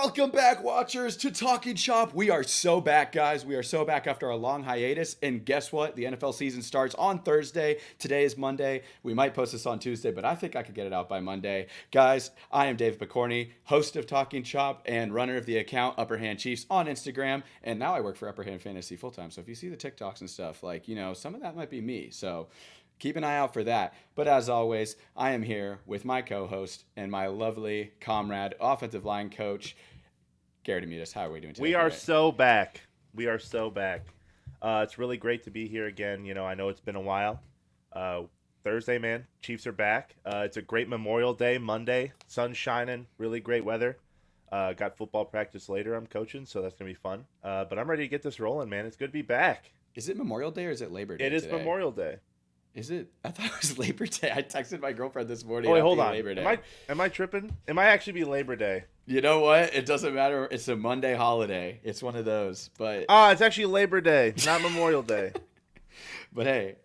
Welcome back, watchers, to Talkin Chop. We are so back, guys. We are so back after a long hiatus. And guess what? The NFL season starts on Thursday. Today is Monday. We might post this on Tuesday, but I think I could get it out by Monday. Guys, I am Dave Pokorny, host of Talkin Chop and runner of the account Upper Hand Chiefs on Instagram. And now I work for Upper Hand Fantasy full time. So if you see the TikToks and stuff, like, some of that might be me. So keep an eye out for that. But as always, I am here with my co-host and my lovely comrade, offensive line coach, Garett Aimutis. How are we doing today? We are so back. We are so back. It's really great to be here again. I know it's been a while. Thursday, man. Chiefs are back. It's a great Memorial Day, Monday. Sun's shining. Really great weather. Got football practice later. I'm coaching, so that's going to be fun. But I'm ready to get this rolling, man. It's good to be back. Is it Memorial Day or is it Labor Day It is today? Memorial Day. Is it? I thought it was Labor Day. I texted my girlfriend this morning. Oh, wait, hold on. Labor Day. Am I tripping? It might actually be Labor Day. You know what? It doesn't matter. It's a Monday holiday. It's one of those. But it's actually Labor Day, not Memorial Day. But hey,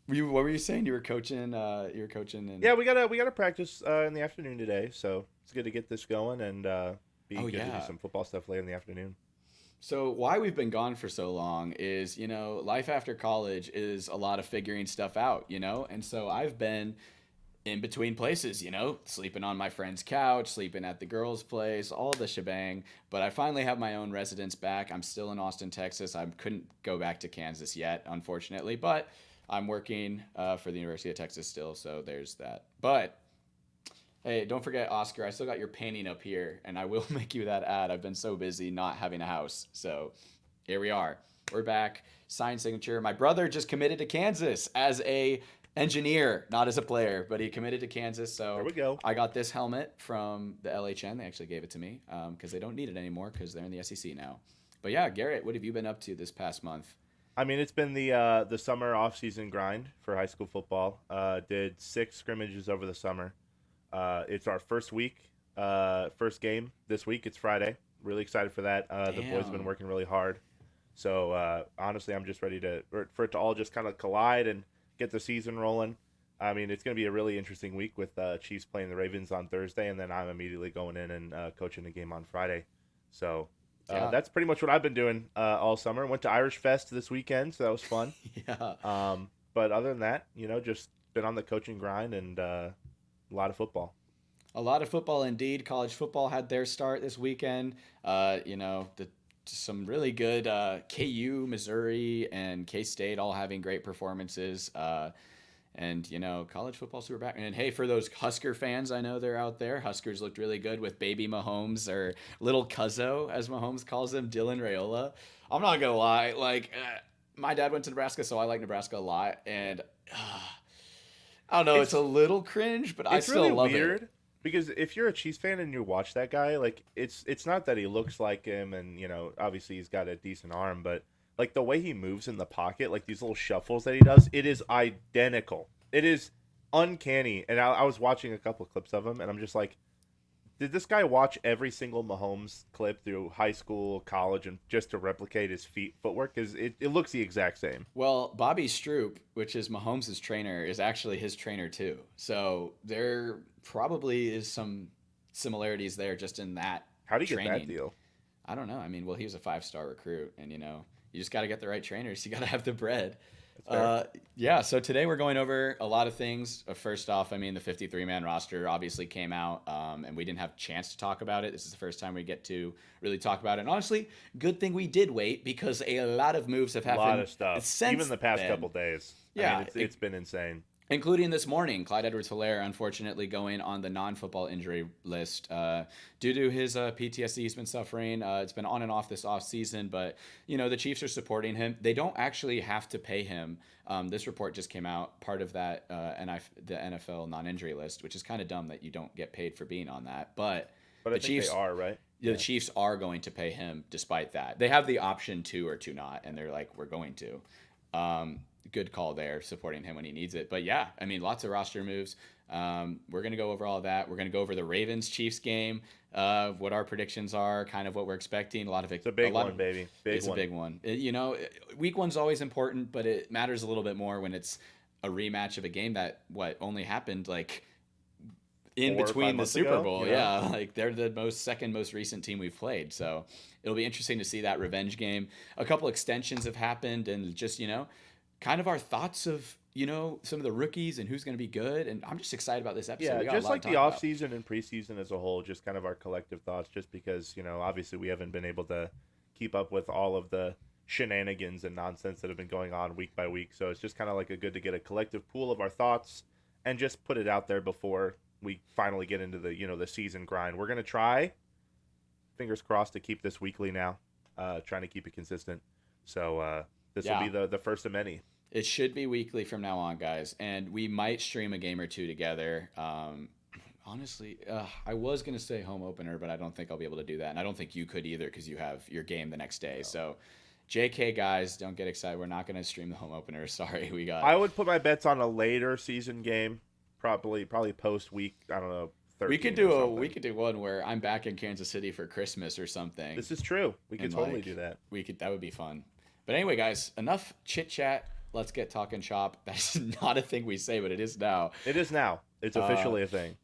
what were you saying? You were coaching. Yeah, we gotta practice in the afternoon today, so it's good to get this going and be good to do some football stuff later in the afternoon. So why we've been gone for so long is, life after college is a lot of figuring stuff out, and so I've been in between places, sleeping on my friend's couch, sleeping at the girl's place, all the shebang. But I finally have my own residence back. I'm still in Austin, Texas. I couldn't go back to Kansas yet, unfortunately, but I'm working for the University of Texas still, so there's that. But hey, don't forget, Oscar, I still got your painting up here, and I will make you that ad. I've been so busy not having a house. So here we are. We're back. Signed signature. My brother just committed to Kansas as a engineer, not as a player, but he committed to Kansas. So there we go. I got this helmet from the LHN. They actually gave it to me because they don't need it anymore because they're in the SEC now. But yeah, Garrett, what have you been up to this past month? I mean, it's been the summer off-season grind for high school football. Did 6 scrimmages over the summer. It's our first game this week. It's Friday. Really excited for that. The boys have been working really hard. So honestly, I'm just ready for it to all just kind of collide and get the season rolling. I mean, it's going to be a really interesting week with Chiefs playing the Ravens on Thursday, and then I'm immediately going in and coaching the game on Friday. So that's pretty much what I've been doing all summer. Went to Irish Fest this weekend, so that was fun. Yeah. But other than that, just been on the coaching grind and a lot of football. A lot of football indeed. College football had their start this weekend. Some really good KU, Missouri, and K-State all having great performances. And college football super back. And hey, for those Husker fans, I know they're out there. Huskers looked really good with baby Mahomes, or little Cuzzo, as Mahomes calls him, Dylan Raiola. I'm not gonna lie, my dad went to Nebraska, so I like Nebraska a lot. And I don't know, it's a little cringe, but I still really love weird. it. Because if you're a Chiefs fan and you watch that guy, it's not that he looks like him, and obviously he's got a decent arm, but the way he moves in the pocket, these little shuffles that he does, it is identical. It is uncanny. And I was watching a couple of clips of him, and I'm just like, did this guy watch every single Mahomes clip through high school, college, and just to replicate his footwork? Because it looks the exact same. Well, Bobby Stroop, which is Mahomes' trainer, is actually his trainer too. So there probably is some similarities there just in that. How do you training. Get that deal? I don't know. I mean, well, he was a 5-star recruit, and you just got to get the right trainers. You got to have the bread. Yeah, so today we're going over a lot of things. First off, I mean, the 53-man roster obviously came out, and we didn't have a chance to talk about it. This is the first time we get to really talk about it. And honestly, good thing we did wait, because a lot of moves have happened. A lot of stuff. Even the past couple days. Yeah. I mean, it's been insane. Including this morning, Clyde Edwards-Helaire unfortunately going on the non-football injury list due to his PTSD he's been suffering. It's been on and off this offseason, but, the Chiefs are supporting him. They don't actually have to pay him. This report just came out, part of that the NFL non-injury list, which is kind of dumb that you don't get paid for being on that. But the Chiefs are, right? The Chiefs are going to pay him despite that. They have the option to or to not, and they're like, we're going to. Good call there, supporting him when he needs it. But yeah, I mean, lots of roster moves. We're going to go over all that. We're going to go over the Ravens-Chiefs game, what our predictions are, kind of what we're expecting. It's a big one, baby. It's a big one. Week one's always important, but it matters a little bit more when it's a rematch of a game that only happened in 4 or 5 between the months Super ago. Bowl. Yeah, like they're the second most recent team we've played. So it'll be interesting to see that revenge game. A couple extensions have happened, and just kind of our thoughts of some of the rookies and who's going to be good. And I'm just excited about this episode. Yeah, We got a just lot like to the talk off about. season and preseason as a whole, just kind of our collective thoughts. Just because obviously we haven't been able to keep up with all of the shenanigans and nonsense that have been going on week by week. So it's just kind of like a good to get a collective pool of our thoughts and just put it out there before we finally get into the season grind. We're gonna try, fingers crossed, to keep this weekly now, trying to keep it consistent. So this will Yeah. be the first of many. It should be weekly from now on, guys, and we might stream a game or two together. Honestly, I was gonna say home opener, but I don't think I'll be able to do that, and I don't think you could either because you have your game the next day. No. So, JK, guys, don't get excited. We're not gonna stream the home opener. Sorry, we got. I would put my bets on a later season game, probably post week. I don't know. 13 We could or do something. one where I'm back in Kansas City for Christmas or something. This is true. We could And totally like, do that. that would be fun. But anyway, guys, enough chit chat. Let's get talking shop. That's not a thing we say, but it is now. It is now. It's officially a thing.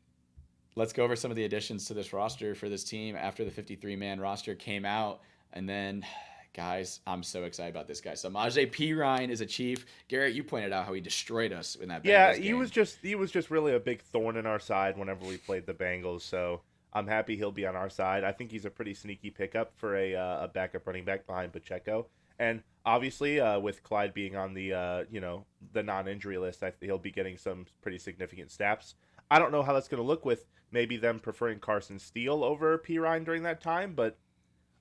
Let's go over some of the additions to this roster for this team after the 53-man roster came out. And then, guys, I'm so excited about this guy. So Samaje Perine is a Chief. Garrett, you pointed out how he destroyed us in that Bengals Yeah, game. he was just really a big thorn in our side whenever we played the Bengals. So I'm happy he'll be on our side. I think he's a pretty sneaky pickup for a backup running back behind Pacheco. And obviously, with Clyde being on the the non-injury list, he'll be getting some pretty significant snaps. I don't know how that's going to look with maybe them preferring Carson Steele over Perine during that time, but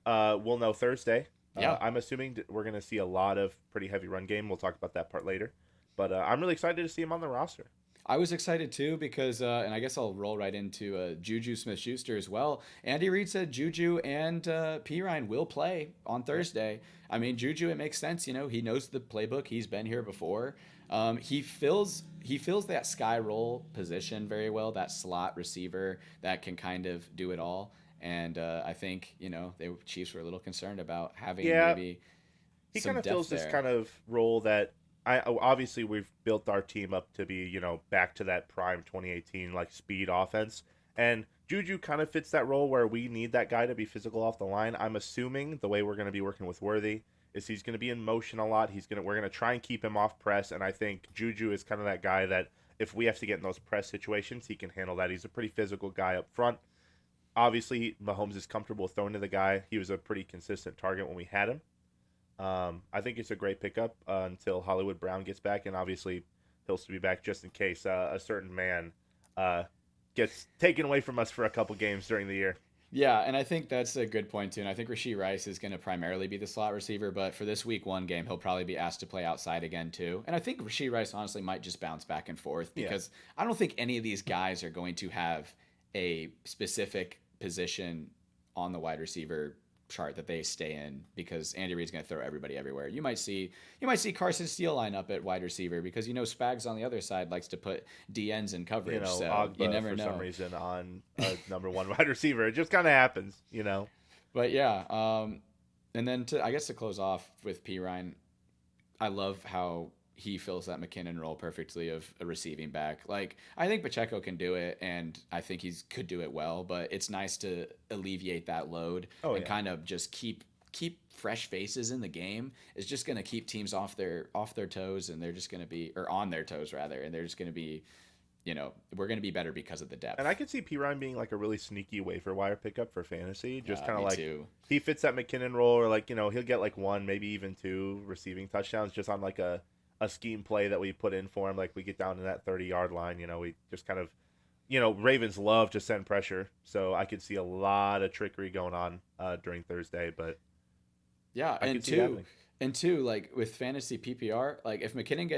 we'll know Thursday. Yeah. I'm assuming we're going to see a lot of pretty heavy run game. We'll talk about that part later. But I'm really excited to see him on the roster. I was excited too because, and I guess I'll roll right into Juju Smith-Schuster as well. Andy Reid said Juju and Perine will play on Thursday. I mean, Juju, it makes sense. He knows the playbook. He's been here before. He fills that sky roll position very well. That slot receiver that can kind of do it all. And I think the Chiefs were a little concerned about having maybe he some kind of depth fills this there. kind of role that obviously we've built our team up to be back to that prime 2018 like speed offense, and Juju kind of fits that role where we need that guy to be physical off the line. I'm assuming the way we're going to be working with Worthy is he's going to be in motion a lot. We're going to try and keep him off press, and I think Juju is kind of that guy that if we have to get in those press situations, he can handle that. He's a pretty physical guy up front. Obviously, Mahomes is comfortable throwing to the guy. He was a pretty consistent target when we had him. I think it's a great pickup until Hollywood Brown gets back, and obviously he'll still be back just in case a certain man gets taken away from us for a couple games during the year. Yeah, and I think that's a good point too. And I think Rashee Rice is going to primarily be the slot receiver, but for this week one game, he'll probably be asked to play outside again too. And I think Rashee Rice honestly might just bounce back and forth because I don't think any of these guys are going to have a specific position on the wide receiver chart that they stay in because Andy Reid's going to throw everybody everywhere. You might see Carson Steele line up at wide receiver because Spags on the other side likes to put DNs in coverage. So Ogba, you never for know. some reason on a number one wide receiver. It just kind of happens. But yeah, and then to close off with Perine, I love how he fills that McKinnon role perfectly of a receiving back. Like I think Pacheco can do it, and I think he could do it well. But it's nice to alleviate that load and kind of just keep fresh faces in the game. Is just going to keep teams off their toes, and they're just going to be on their toes rather, and they're just going to be. We're going to be better because of the depth. And I could see Perine being like a really sneaky waiver wire pickup for fantasy. Just kind of like too. He fits that McKinnon role, or like he'll get like one, maybe even two receiving touchdowns just on like a scheme play that we put in for him. Like we get down to that 30-yard line, we just kind of, Ravens love to send pressure. So I could see a lot of trickery going on during Thursday, but yeah. And two, like with fantasy PPR, like if Perine,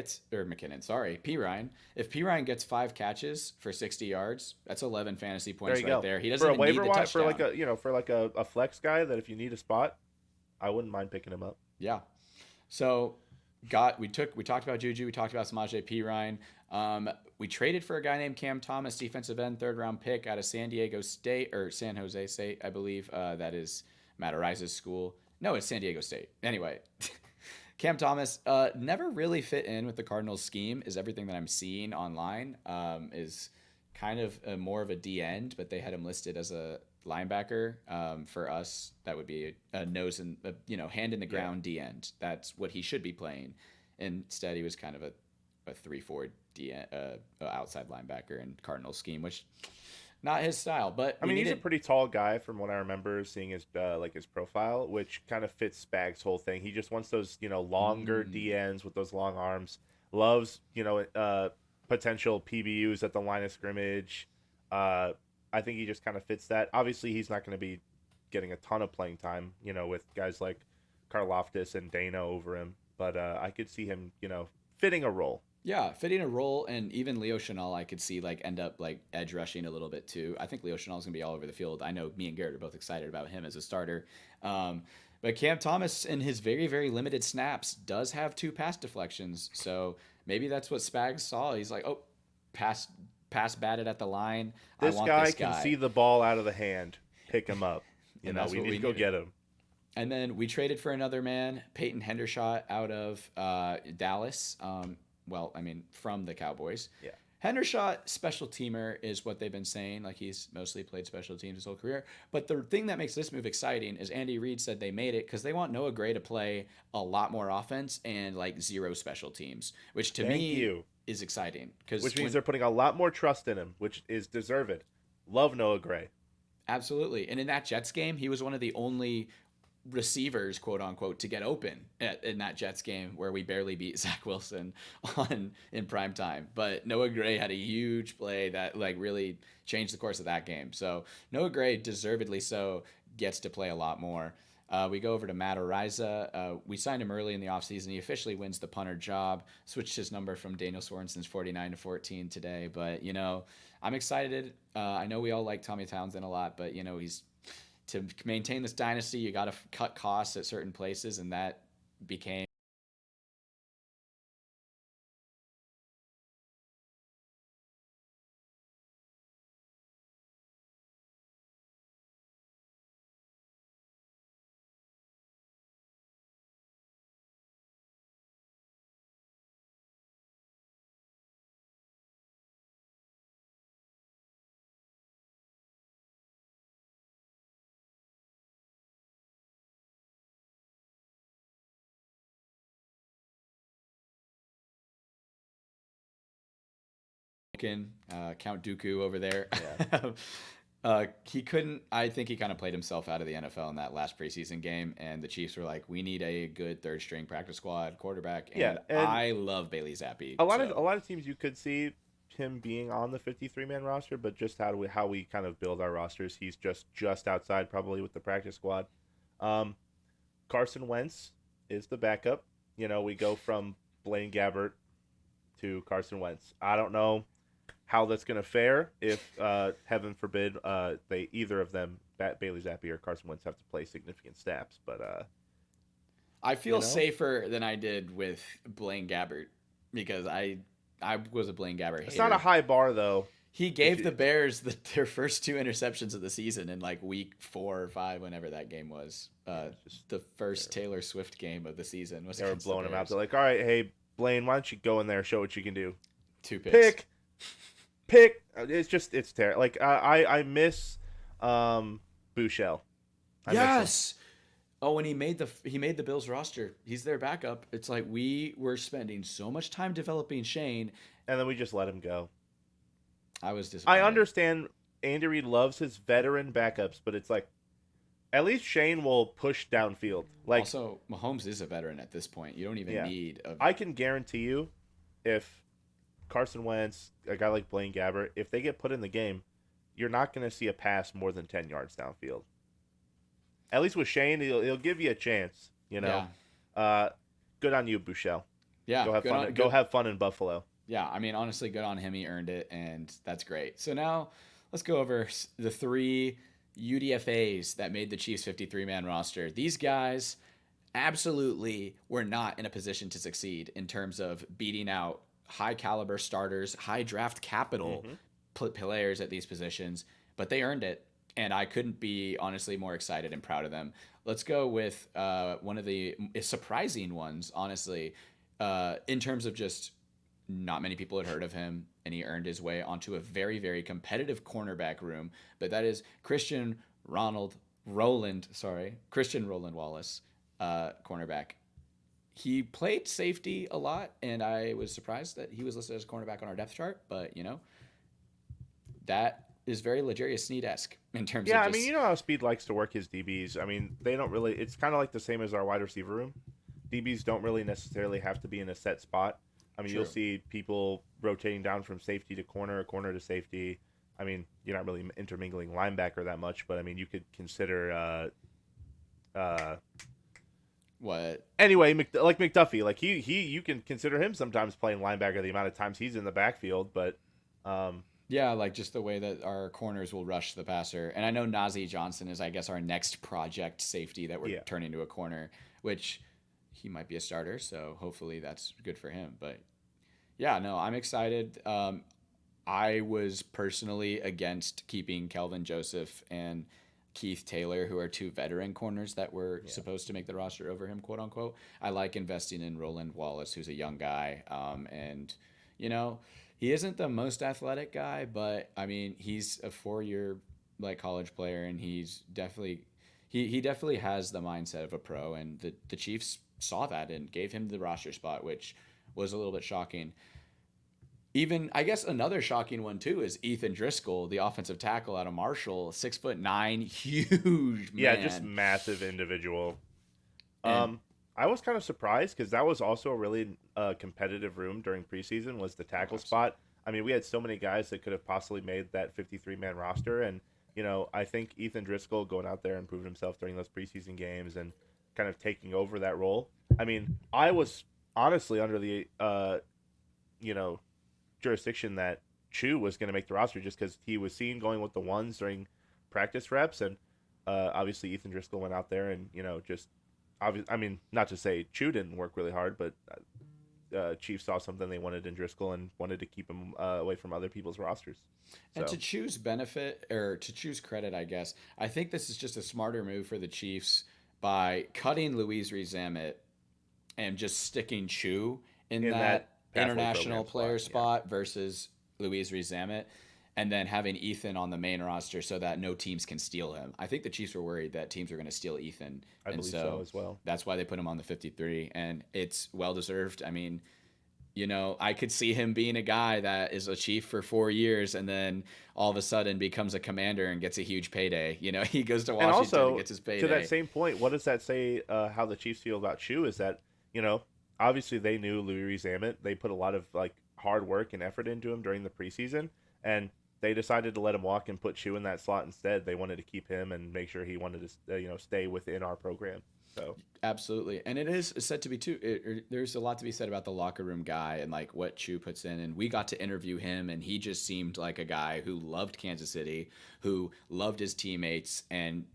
if Perine gets 5 catches for 60 yards, that's 11 fantasy points there. He doesn't for a even need waiver the wire, touchdown. for like a flex guy that if you need a spot, I wouldn't mind picking him up. Yeah. So we talked about Juju, we talked about Samaje Perine. We traded for a guy named Cam Thomas, defensive end, 3rd round pick out of San Jose State, I believe. That is Matt Ariza's school. No, it's San Diego State. Anyway, Cam Thomas never really fit in with the Cardinals scheme is everything that I'm seeing online. Is kind of more of a D end, but they had him listed as a linebacker. For us, that would be a nose and hand in the Yeah. ground D end. That's what he should be playing. Instead, he was kind of a 3-4 D outside linebacker in Cardinal scheme, which not his style. But I we mean, he's a needed. pretty tall guy from what I remember seeing his like his profile, which kind of fits Spag's whole thing. He just wants those longer Mm, DNs with those long arms. Loves potential PBUs at the line of scrimmage. Uh, I think he just kind of fits that. Obviously, he's not going to be getting a ton of playing time, with guys like Karloftis and Dana over him. But I could see him, fitting a role. Yeah, fitting a role, and even Leo Chanel, I could see like end up like edge rushing a little bit too. I think Leo Chanel's gonna be all over the field. I know me and Garrett are both excited about him as a starter. Um, but Cam Thomas, in his very very limited snaps, does have 2 pass deflections. So maybe that's what Spags saw. He's like, oh, pass pass batted at the line. I This want guy this can guy, see the ball out of the hand. Pick him up. and that's We what need we to go needed. get him. And then we traded for another man, Peyton Hendershot, out of Dallas. Well, I mean, from the Cowboys. Yeah. Hendershot, special teamer, is what they've been saying. Like, he's mostly played special teams his whole career. But the thing that makes this move exciting is Andy Reid said they made it because they want Noah Gray to play a lot more offense and like 0 special teams, which to Thank me you. is exciting because Which means they're putting a lot more trust in him, which is deserved. Love Noah Gray. absolutely. And in that Jets game, he was one of the only receivers, quote unquote, to get open in that Jets game where we barely beat Zach Wilson on in prime time. But Noah Gray had a huge play that like really changed the course of that game. So Noah Gray, deservedly so, gets to play a lot more. We go over to Matt Ariza. We signed him early in the offseason. He officially wins the punter job. Switched his number from Daniel Sorensen's 49 to 14 today. But, I'm excited. I know we all like Tommy Townsend a lot, but, he's to maintain this dynasty, you got to cut costs at certain places, and that became Count Dooku over there. Yeah. He couldn't. I think he kind of played himself out of the NFL in that last preseason game, and the Chiefs were like, "We need a good third string practice squad quarterback." Yeah, And and I love Bailey Zappi. a lot of So teams you could see him being on the 53-man roster, but just how we kind of build our rosters, he's just outside probably with the practice squad. Um, Carson Wentz is the backup. We go from Blaine Gabbert to Carson Wentz. I don't know how that's going to fare if, heaven forbid, they either of them, Bailey Zappi or Carson Wentz, have to play significant snaps. But I you feel know, safer than I did with Blaine Gabbert because I was a Blaine Gabbert it's not a hater. high bar though. He If gave you, the Bears their first 2 interceptions of the season in like week 4 or 5, whenever that game was. yeah, it's just The first terrible. Taylor Swift game of the season was They were against the blowing him out. Bears. They're like, all right, hey Blaine, why don't you go in there, show what you can do? 2 picks. Pick, pick. It's terrible. Like I miss Bouchel. I miss him. Yes. Oh, and he made the Bills roster. He's their backup. It's like we were spending so much time developing Shane. And then we just let him go. I was I disappointed. understand Andy Reid loves his veteran backups, but it's like at least Shane will push downfield. Like, Also, Mahomes is a veteran at this point. You don't even yeah, need a. I can guarantee you, if Carson Wentz, a guy like Blaine Gabbert, if they get put in the game, you're not going to see a pass more than 10 yards downfield. At least with Shane, he'll give you a chance. Yeah. Good on you, Bouchel. Yeah. Go have good fun. on- Go good- have fun in Buffalo. Yeah, I mean, honestly, good on him. He earned it, and that's great. So now let's go over the 3 UDFAs that made the Chiefs 53-man roster. These guys absolutely were not in a position to succeed in terms of beating out high caliber starters, high draft capital Mm-hmm. players at these positions, but they earned it. And I couldn't be honestly more excited and proud of them. Let's go with one of the surprising ones, honestly, in terms of just not many people had heard of him, and he earned his way onto a very, very competitive cornerback room. But that is Christian Roland Wallace, cornerback. He played safety a lot, and I was surprised that he was listed as a cornerback on our depth chart. But that is very L'Jarius Sneed-esque in terms Yeah, of I just mean, you know how Speed likes to work his DBs. I mean, they don't really. It's kind of like the same as our wide receiver room. DBs don't really necessarily have to be in a set spot. I mean, true. you'll see people rotating down from safety to corner, corner to safety. I mean, you're not really intermingling linebacker that much, but I mean, you could consider. What? Anyway, like McDuffie, like you can consider him sometimes playing linebacker the amount of times he's in the backfield, but. Yeah, like just the way that our corners will rush the passer. And I know Najee Johnson is, I guess, our next project safety that we're turning into a corner, which he might be a starter, so hopefully that's good for him. But yeah, no, I'm excited. I was personally against keeping Kelvin Joseph and Keith Taylor, who are two veteran corners that were supposed to make the roster over him, quote unquote. I like investing in Roland Wallace, who's a young guy, and he isn't the most athletic guy, but I mean, he's a 4-year college player, and he's definitely he definitely has the mindset of a pro, and the Chiefs saw that and gave him the roster spot, which was a little bit shocking. Even I guess another shocking one too is Ethan Driscoll, the offensive tackle out of Marshall, 6'9", huge man. Yeah, just massive individual. And I was kind of surprised because that was also a really competitive room during preseason was the tackle spot. I mean, we had so many guys that could have possibly made that 53-man roster, and I think Ethan Driscoll going out there and proving himself during those preseason games and kind of taking over that role. I mean, I was honestly under the jurisdiction that Chu was going to make the roster just because he was seen going with the ones during practice reps, and obviously Ethan Driscoll went out there and I mean, not to say Chu didn't work really hard, but Chiefs saw something they wanted in Driscoll and wanted to keep him away from other people's rosters. And to Chu's benefit, or to Chu's credit, I guess, I think this is just a smarter move for the Chiefs by cutting Louise Rezamet and just sticking Chu in that international player spot versus Louise Rezamet, and then having Ethan on the main roster so that no teams can steal him. I think the Chiefs were worried that teams were going to steal Ethan. I believe so as well. That's why they put him on the 53, and it's well-deserved. I mean, I could see him being a guy that is a Chief for 4 years and then all of a sudden becomes a commander and gets a huge payday. He goes to Washington and gets his payday. To that same point, what does that say how the Chiefs feel about Chu is that, obviously they knew Louis Rezamet. They put a lot of hard work and effort into him during the preseason, and they decided to let him walk and put Chu in that slot instead. They wanted to keep him and make sure he wanted to stay within our program. So absolutely, and it is said to be too. There's a lot to be said about the locker room guy and what Chu puts in. And we got to interview him, and he just seemed like a guy who loved Kansas City, who loved his teammates, and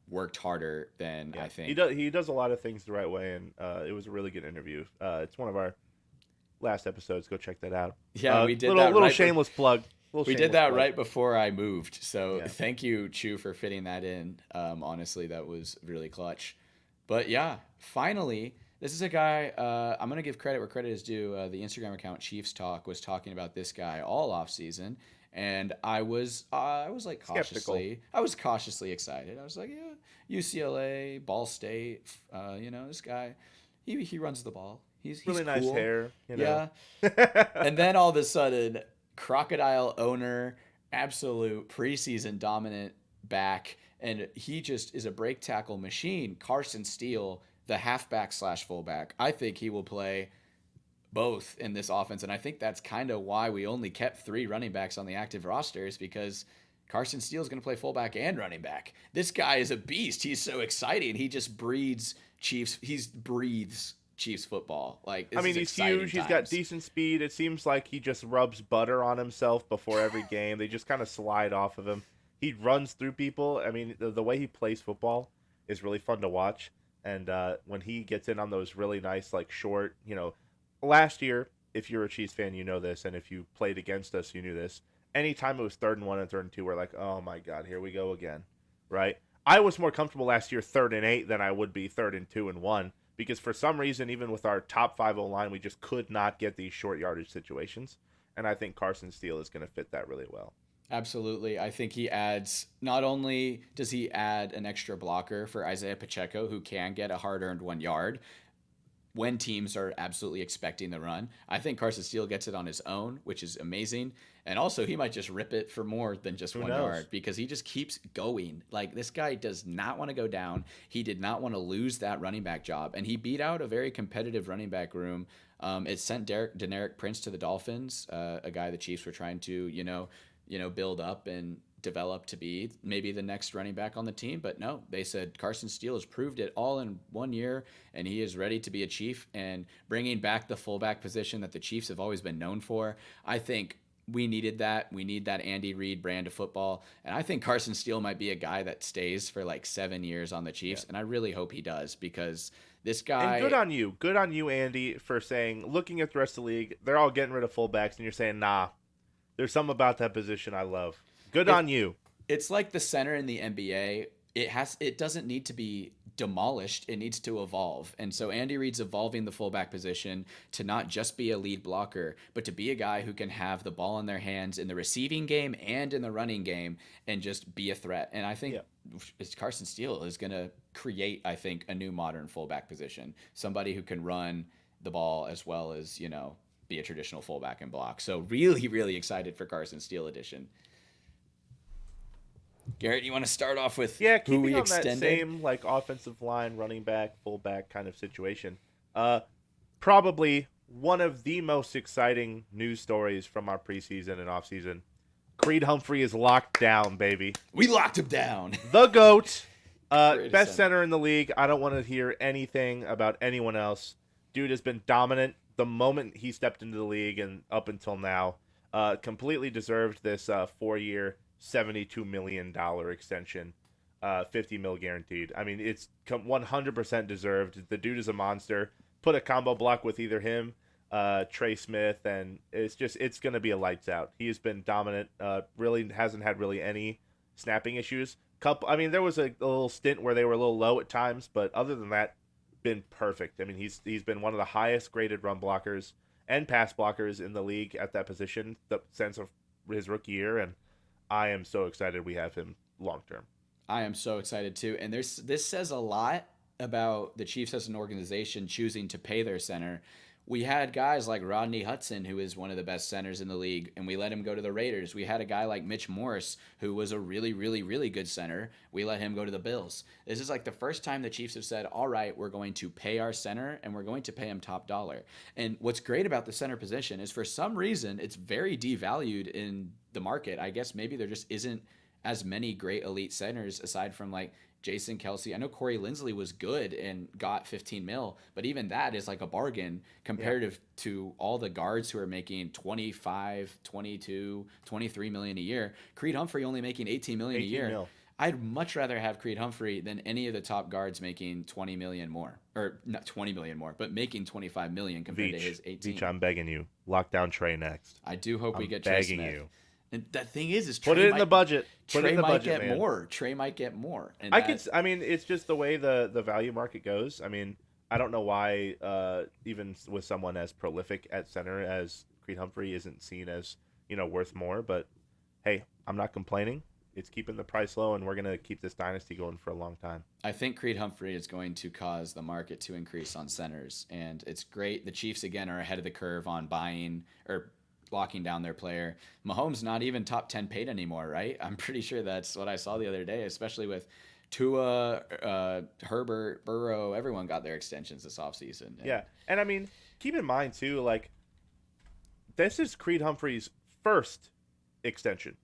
worked harder than I think. He does a lot of things the right way, and it was a really good interview. It's one of our last episodes. Go check that out. Yeah, we did that. Little shameless plug. We did that right before I moved, so thank you, Chu, for fitting that in. Honestly, that was really clutch. But yeah, finally, this is a guy. I'm gonna give credit where credit is due. The Instagram account Chiefs Talk was talking about this guy all off season, and I was cautiously excited. I was like, yeah, UCLA, Ball State. This guy, he runs the ball. He's really cool. Nice hair. Yeah. And then all of a sudden, Crocodile owner, absolute preseason dominant back, and he just is a break tackle machine. Carson Steele, the halfback / fullback. I think he will play both in this offense, and I think that's kind of why we only kept 3 running backs on the active roster, is because Carson Steele is going to play fullback and running back. This guy is a beast. He's so exciting. He just breathes Chiefs. He breathes Chiefs football. He's huge. He's got decent speed. It seems like he just rubs butter on himself before every game. They just kind of slide off of him. He runs through people. I mean, the way he plays football is really fun to watch. And when he gets in on those really nice, short, last year, if you're a Chiefs fan, you know this, and if you played against us, you knew this. Anytime it was 3rd and 1 and 3rd and 2, we're like, oh my God, here we go again, right? I was more comfortable last year 3rd and 8 than I would be 3rd and 2 and 1. because for some reason, even with our top 5 O-line, we just could not get these short yardage situations. And I think Carson Steele is going to fit that really well. Absolutely. I think he adds, not only does he add an extra blocker for Isaiah Pacheco, who can get a hard earned 1 yard when teams are absolutely expecting the run. I think Carson Steele gets it on his own, which is amazing. And also, he might just rip it for more than just Who 1 knows? yard because he just keeps going. Like, this guy does not want to go down. He did not want to lose that running back job. And he beat out a very competitive running back room. It sent Deneric Prince to the Dolphins, a guy the Chiefs were trying to, build up and develop to be maybe the next running back on the team. But no, they said Carson Steele has proved it all in 1 year, and he is ready to be a Chief and bringing back the fullback position that the Chiefs have always been known for. I think we needed that. We need that Andy Reid brand of football. And I think Carson Steele might be a guy that stays for like 7 years on the Chiefs. Yeah. And I really hope he does because this guy. And good on you. Good on you, Andy, for saying, looking at the rest of the league, they're all getting rid of fullbacks, and you're saying, nah, there's something about that position I love. Good on you. It's like the center in the NBA. It doesn't need to be demolished. It needs to evolve. And so Andy Reid's evolving the fullback position to not just be a lead blocker, but to be a guy who can have the ball in their hands in the receiving game and in the running game and just be a threat. And I think Carson Steele is going to create, I think, a new modern fullback position. Somebody who can run the ball as well as, be a traditional fullback and block. So really, really excited for Carson Steele edition. Garrett, you want to start off with who we extended? That same offensive line, running back, fullback kind of situation. Probably one of the most exciting news stories from our preseason and offseason. Creed Humphrey is locked down, baby. We locked him down. The GOAT. Best center in the league. I don't want to hear anything about anyone else. Dude has been dominant the moment he stepped into the league and up until now. Completely deserved this 4-year, $72 million extension, $50 million guaranteed. I mean, it's 100% deserved. The dude is a monster. Put a combo block with either him, Trey Smith, and it's going to be a lights out. He has been dominant. Really hasn't had any snapping issues. There was a little stint where they were a little low at times, but other than that, been perfect. I mean, he's been one of the highest graded run blockers and pass blockers in the league at that position since of his rookie year, and I am so excited we have him long term. I am so excited too. And this says a lot about the Chiefs as an organization choosing to pay their center. We had guys like Rodney Hudson, who is one of the best centers in the league, and we let him go to the Raiders. We had a guy like Mitch Morse, who was a really, really, really good center. We let him go to the Bills. This is like the first time the Chiefs have said, all right, we're going to pay our center, and we're going to pay him top dollar. And what's great about the center position is for some reason, it's very devalued in the market. I guess maybe there just isn't as many great elite centers aside from like Jason Kelsey. I know Corey Linsley was good and got 15 mil, but even that is like a bargain comparative to all the guards who are making 25, 22, 23 million a year. Creed Humphrey only making 18 million a year. Mil. I'd much rather have Creed Humphrey than any of the top guards making 20 million more, or not 20 million more, but making 25 million compared to his 18. Veach, I'm begging you. Lock down Trey next. I do hope we get Trey Smith. Begging you. And the thing is put it in the budget. Trey might get more. Trey might get more. And it's just the way the value market goes. I mean, I don't know why even with someone as prolific at center as Creed Humphrey isn't seen as worth more. But hey, I'm not complaining. It's keeping the price low, and we're gonna keep this dynasty going for a long time. I think Creed Humphrey is going to cause the market to increase on centers, and it's great. The Chiefs again are ahead of the curve on buying or locking down their player. Mahomes not even top 10 paid anymore, right? I'm pretty sure that's what I saw the other day, especially with Tua, Herbert, Burrow. Everyone got their extensions this offseason. Yeah, and I mean, keep in mind too, this is Creed Humphrey's first extension,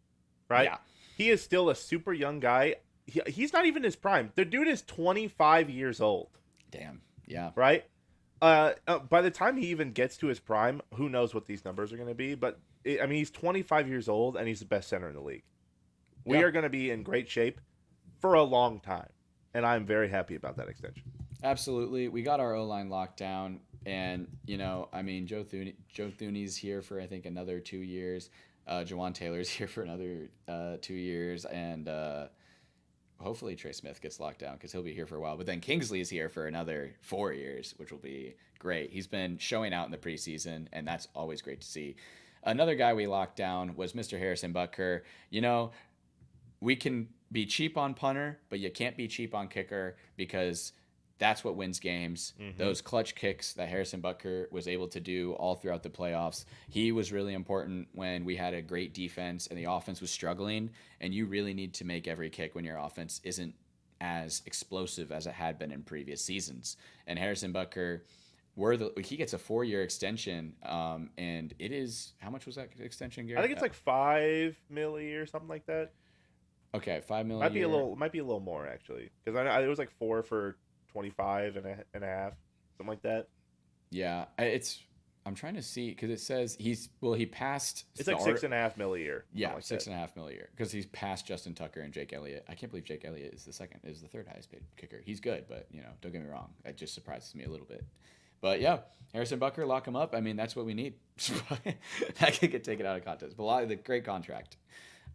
right? Yeah. He is still a super young guy. He's not even his prime. The dude is 25 years old. Damn. Yeah. Right? By the time he even gets to his prime, who knows what these numbers are going to be, but he's 25 years old and he's the best center in the league. We are going to be in great shape for a long time, and I'm very happy about that extension. Absolutely. We got our O-line locked down, and Joe Thuney's here for I think another 2 years. Jawan Taylor's here for another 2 years, and hopefully Trey Smith gets locked down because he'll be here for a while. But then Kingsley is here for another 4 years, which will be great. He's been showing out in the preseason, and that's always great to see. Another guy we locked down was Mr. Harrison Butker. You know, we can be cheap on punter, but you can't be cheap on kicker because that's what wins games. Mm-hmm. Those clutch kicks that Harrison Butker was able to do all throughout the playoffs. He was really important when we had a great defense and the offense was struggling. And you really need to make every kick when your offense isn't as explosive as it had been in previous seasons. And Harrison Butker, he gets a 4-year extension, and it is, how much was that extension, Garrett? I think it's like $5 million or something like that. Okay, $5 million. Might be a little more actually, because I it was like 4 for 25 and a half, something like that. Yeah, I'm trying to see because it says he passed. It's like $6.5 million a year. Yeah, like $6.5 million a year because he's passed Justin Tucker and Jake Elliott. I can't believe Jake Elliott is the third highest paid kicker. He's good, but don't get me wrong, that just surprises me a little bit. But yeah, Harrison Butker, lock him up. I mean, that's what we need. That could get taken out of context, but the great contract.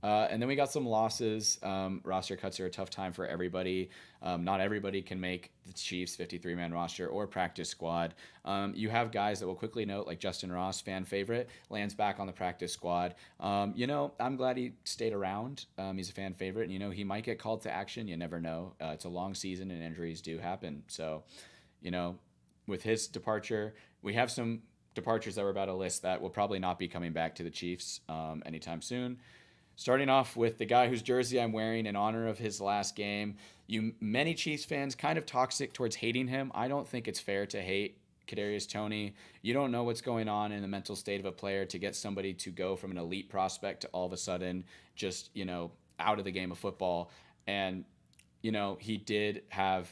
And then we got some losses. Roster cuts are a tough time for everybody. Not everybody can make the Chiefs 53-man roster or practice squad. You have guys that will quickly note, like Justin Ross, fan favorite, lands back on the practice squad. I'm glad he stayed around. He's a fan favorite, and he might get called to action. You never know. It's a long season, and injuries do happen. So, with his departure, we have some departures that we're about to list that will probably not be coming back to the Chiefs anytime soon. Starting off with the guy whose jersey I'm wearing in honor of his last game. Many Chiefs fans kind of toxic towards hating him. I don't think it's fair to hate Kadarius Toney. You don't know what's going on in the mental state of a player to get somebody to go from an elite prospect to all of a sudden just, out of the game of football. And, he did have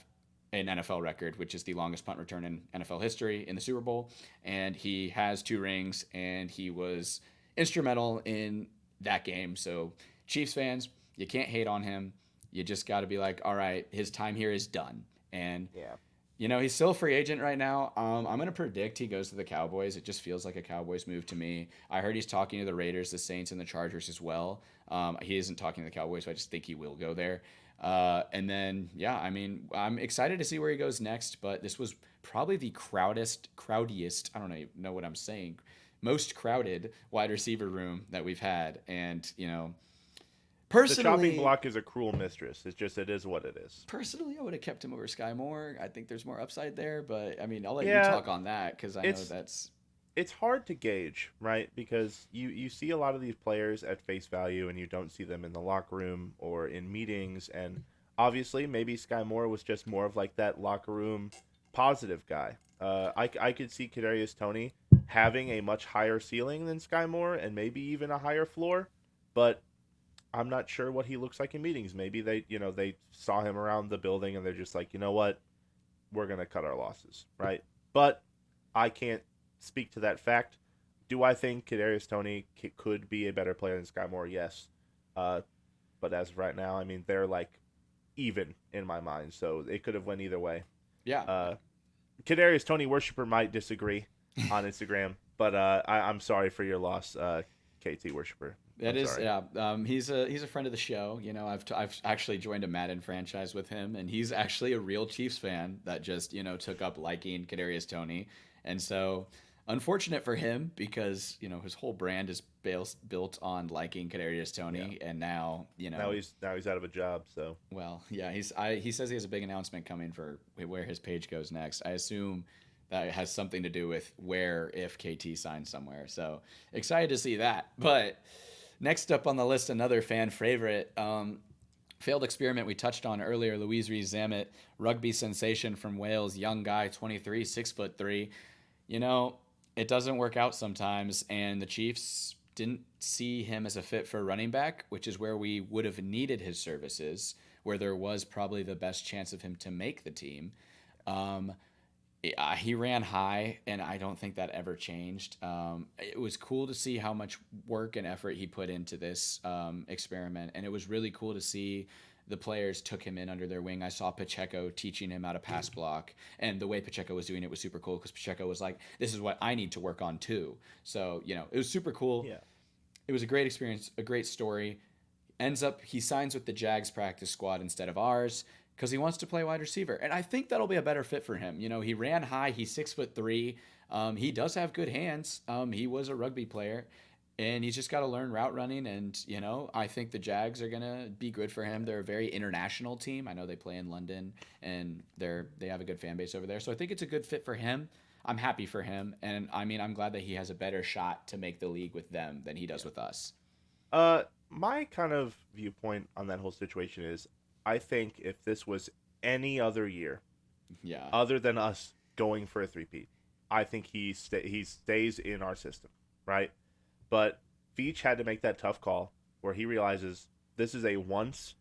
an NFL record, which is the longest punt return in NFL history in the Super Bowl. And he has 2 rings, and he was instrumental in that game. So Chiefs fans, you can't hate on him. You just got to be like, all right, his time here is done. And he's still a free agent right now. I'm going to predict he goes to the Cowboys. It just feels like a Cowboys move to me. I heard he's talking to the Raiders, the Saints, and the Chargers as well. He isn't talking to the Cowboys, so I just think he will go there. And then, I'm excited to see where he goes next, but this was probably the crowdiest, I don't even know what I'm saying, most crowded wide receiver room that we've had. And, personally, the chopping block is a cruel mistress. It is what it is. Personally, I would have kept him over Sky Moore. I think there's more upside there, but I'll let you talk on that because I know that's. It's hard to gauge, right? Because you see a lot of these players at face value and you don't see them in the locker room or in meetings. And obviously, maybe Sky Moore was just more of like that locker room positive guy. I could see Kadarius Toney having a much higher ceiling than Sky Moore and maybe even a higher floor, but I'm not sure what he looks like in meetings. Maybe they saw him around the building and they're just like, you know what, we're going to cut our losses, right? But I can't speak to that fact. Do I think Kadarius Toney could be a better player than Sky Moore? Yes. But as of right now, they're like even in my mind, so it could have went either way. Yeah. Kadarius Toney worshiper might disagree on Instagram, but I'm sorry for your loss, KT worshiper. He's a friend of the show. I've actually joined a Madden franchise with him, and he's actually a real Chiefs fan that just took up liking Kadarius Toney, and so unfortunate for him because his whole brand is built on liking Kadarius Toney, and now now he's out of a job. So he says he has a big announcement coming for where his page goes next. I assume that has something to do with if KT signs somewhere. So excited to see that. But next up on the list, another fan favorite, failed experiment we touched on earlier, Louise Rees-Zammit, rugby sensation from Wales, young guy, 23, 6'3". It doesn't work out sometimes, and the Chiefs didn't see him as a fit for running back, which is where we would have needed his services, where there was probably the best chance of him to make the team. He ran high, and I don't think that ever changed. It was cool to see how much work and effort he put into this experiment, and it was really cool to see the players took him in under their wing. I saw Pacheco teaching him how to pass block, and the way Pacheco was doing it was super cool because Pacheco was like, this is what I need to work on too. So, it was super cool. Yeah. It was a great experience, a great story. ends up he signs with the Jags practice squad instead of ours because he wants to play wide receiver, and I think that'll be a better fit for him. You know, he ran high. He's 6'3". He does have good hands. He was a rugby player, and he's just got to learn route running. And you know, I think the Jags are gonna be good for him. They're a very international team. I know they play in London, and they have a good fan base over there. So I think it's a good fit for him. I'm happy for him, and I mean, I'm glad that he has a better shot to make the league with them than he does with us. My kind of viewpoint on that whole situation is, I think if this was any other year, Yeah, other than us going for a three-peat, I think he stays in our system, right? But Veach had to make that tough call where he realizes this is a once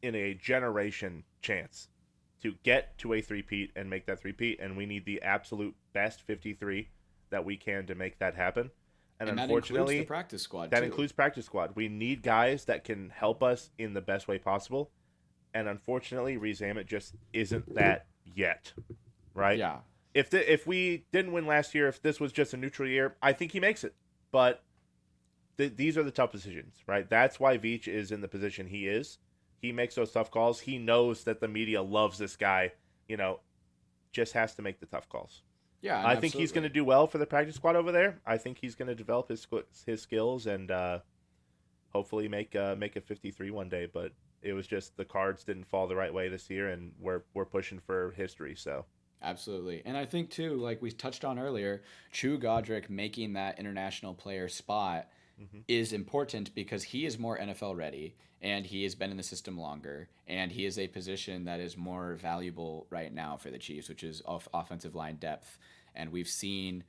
in a generation chance to get to a three-peat and make that three-peat, and we need the absolute best 53 that we can to make that happen. And that unfortunately, includes the practice squad that too. includes practice squad. We need guys that can help us in the best way possible. And unfortunately, Reese Hammett just isn't that yet, right? Yeah, If we didn't win last year, if this was just a neutral year, I think he makes it. But these are the tough decisions, right? That's why Veach is in the position he is. He makes those tough calls. He knows that the media loves this guy. You know, just has to make the tough calls. yeah, I think he's going to do well for the practice squad over there. I think he's going to develop his skills and hopefully make a 53 one day. But it was just the cards didn't fall the right way this year, and we're pushing for history. So Absolutely. And I think too, like we touched on earlier, True Godric making that international player spot is important because he is more NFL ready and he has been in the system longer and he is a position that is more valuable right now for the Chiefs, which is offensive line depth. And we've seen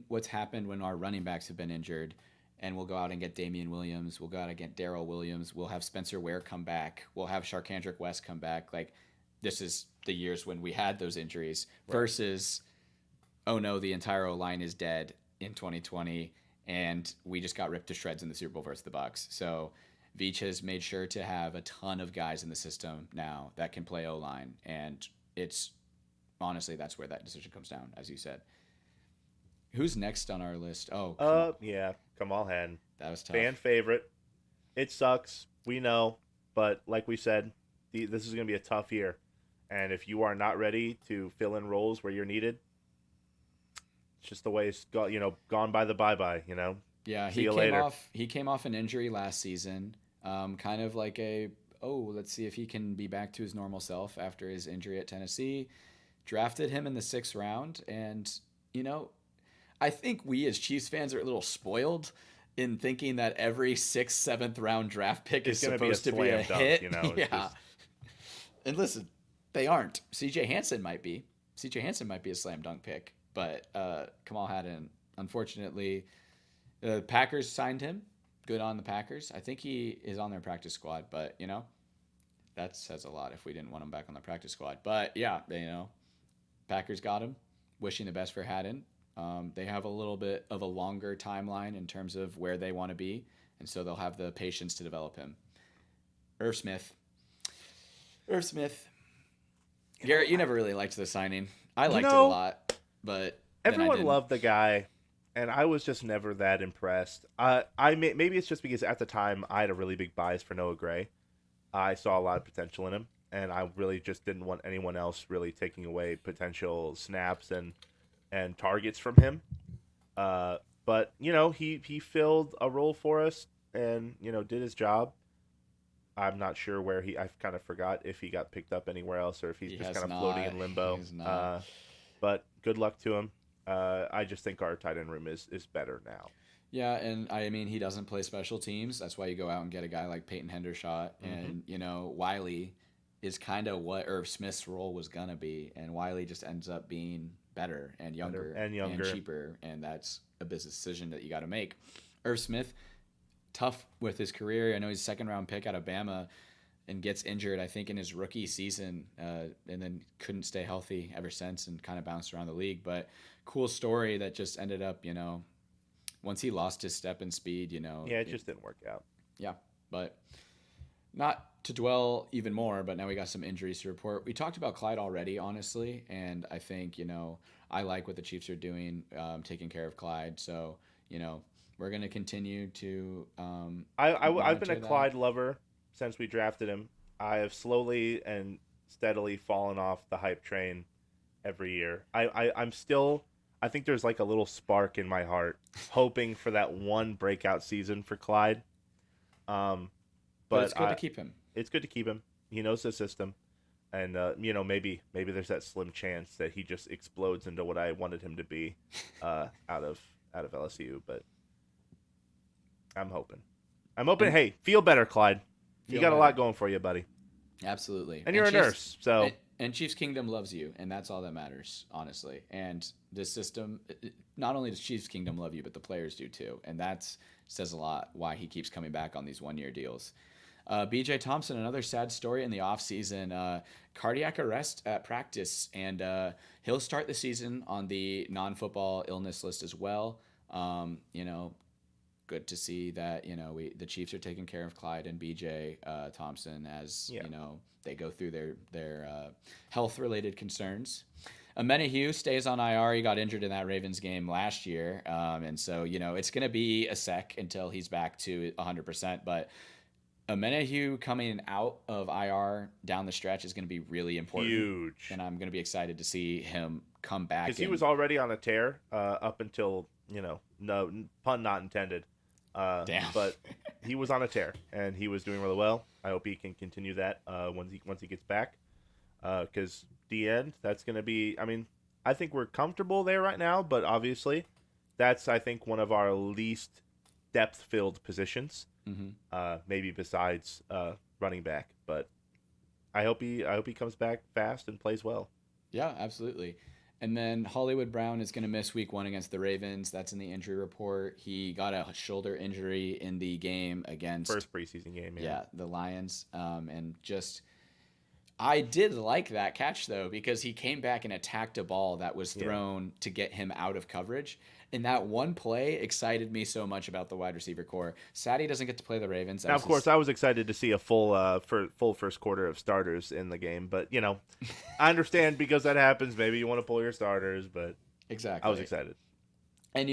what's happened when our running backs have been injured, and we'll go out and get Damian Williams, we'll go out and get Darrell Williams, we'll have Spencer Ware come back, we'll have Sharkandrick West come back. Like, this is the years when we had those injuries versus, oh no, the entire O-line is dead in 2020 and we just got ripped to shreds in the Super Bowl versus the Bucs. So Veach has made sure to have a ton of guys in the system now that can play O-line, and it's honestly that's where that decision comes down, as you said. Who's next on our list? Oh, yeah, Kamal Hadden, that was tough. fan favorite. It sucks, we know, but like we said, this is going to be a tough year. And if you are not ready to fill in roles where you're needed, it's just the way it's gone by the bye-bye, Yeah, See you later. he came off an injury last season. Kind of like let's see if he can be back to his normal self after his injury at Tennessee. Drafted him in the 6th round, and I think we as Chiefs fans are a little spoiled in thinking that every 6th, 7th round draft pick is It's gonna supposed to be a slam hit. dunk, it's Yeah. just- And listen, they aren't. CJ Hansen might be. CJ Hansen might be a slam dunk pick, but Kamal Hadden, unfortunately, the Packers signed him. Good on the Packers. I think he is on their practice squad, but that says a lot if we didn't want him back on the practice squad. But yeah, Packers got him. Wishing the best for Hadden. They have a little bit of a longer timeline in terms of where they want to be, and so they'll have the patience to develop him. Irv Smith. Garrett, you never really liked the signing. I liked it a lot, but then I Everyone didn't. loved the guy, and I was just never that impressed. Maybe it's just because at the time I had a really big bias for Noah Gray. I saw a lot of potential in him, and I really just didn't want anyone else really taking away potential snaps and targets from him. But he filled a role for us and did his job. I'm not sure where I kind of forgot if he got picked up anywhere else or if he's He just has kind of not. floating in limbo. He has not. But good luck to him. I just think our tight end room is better now. Yeah, and I mean he doesn't play special teams. That's why you go out and get a guy like Peyton Hendershot, and Wiley is kind of what Irv Smith's role was gonna be, and Wiley just ends up being better and younger and cheaper, and that's a business decision that you got to make. Irv Smith, tough with his career. I know he's a 2nd-round pick out of Bama and gets injured, I think, in his rookie season, and then couldn't stay healthy ever since and kind of bounced around the league. But cool story that just ended up, once he lost his step and speed, Yeah, it just didn't work out. Yeah, but not to dwell even more, but now we got some injuries to report. We talked about Clyde already, honestly, and I think, I like what the Chiefs are doing, taking care of Clyde. So, we're gonna continue to I've been monitor a that. Clyde lover since we drafted him. I have slowly and steadily fallen off the hype train every year. I'm still. I think there's like a little spark in my heart, hoping for that one breakout season for Clyde. Um, But it's but good to keep him. it's good to keep him. He knows the system, and maybe there's that slim chance that he just explodes into what I wanted him to be, out of LSU. But I'm hoping. And Hey, feel better, Clyde. You feel got a lot better. going for you, buddy. Absolutely. And you're a nurse, so And Chiefs Kingdom loves you, and that's all that matters, honestly. And this system, not only does Chiefs Kingdom love you, but the players do too, and that says a lot why he keeps coming back on these 1 year deals. BJ Thompson, another sad story in the offseason. Cardiac arrest at practice, and he'll start the season on the non-football illness list as well. You know, good to see that the Chiefs are taking care of Clyde and BJ Thompson as yeah. they go through their health related concerns. Amenahue stays on IR. He got injured in that Ravens game last year, and so it's going to be a sec until he's back to 100%. But Amenahue coming out of IR down the stretch is going to be really important. Huge. And I'm going to be excited to see him come back. Because he was already on a tear up until, no, pun not intended. Damn. But he was on a tear, and he was doing really well. I hope he can continue that once he gets back. Because the end, that's going to be, I think we're comfortable there right now, but obviously that's, I think, one of our least depth-filled positions. Mm-hmm. Maybe besides running back, but I hope he comes back fast and plays well. Yeah, absolutely. And then Hollywood Brown is going to miss week 1 against the Ravens. That's in the injury report. He got a shoulder injury in the game against First preseason game. Yeah, the Lions. And just I did like that catch though, because he came back and attacked a ball that was thrown to get him out of coverage. And that one play excited me so much about the wide receiver core. Sad he doesn't get to play the Ravens. Now, of course, I was excited to see a full first quarter of starters in the game, but I understand because that happens. Maybe you want to pull your starters, but exactly, I was excited. And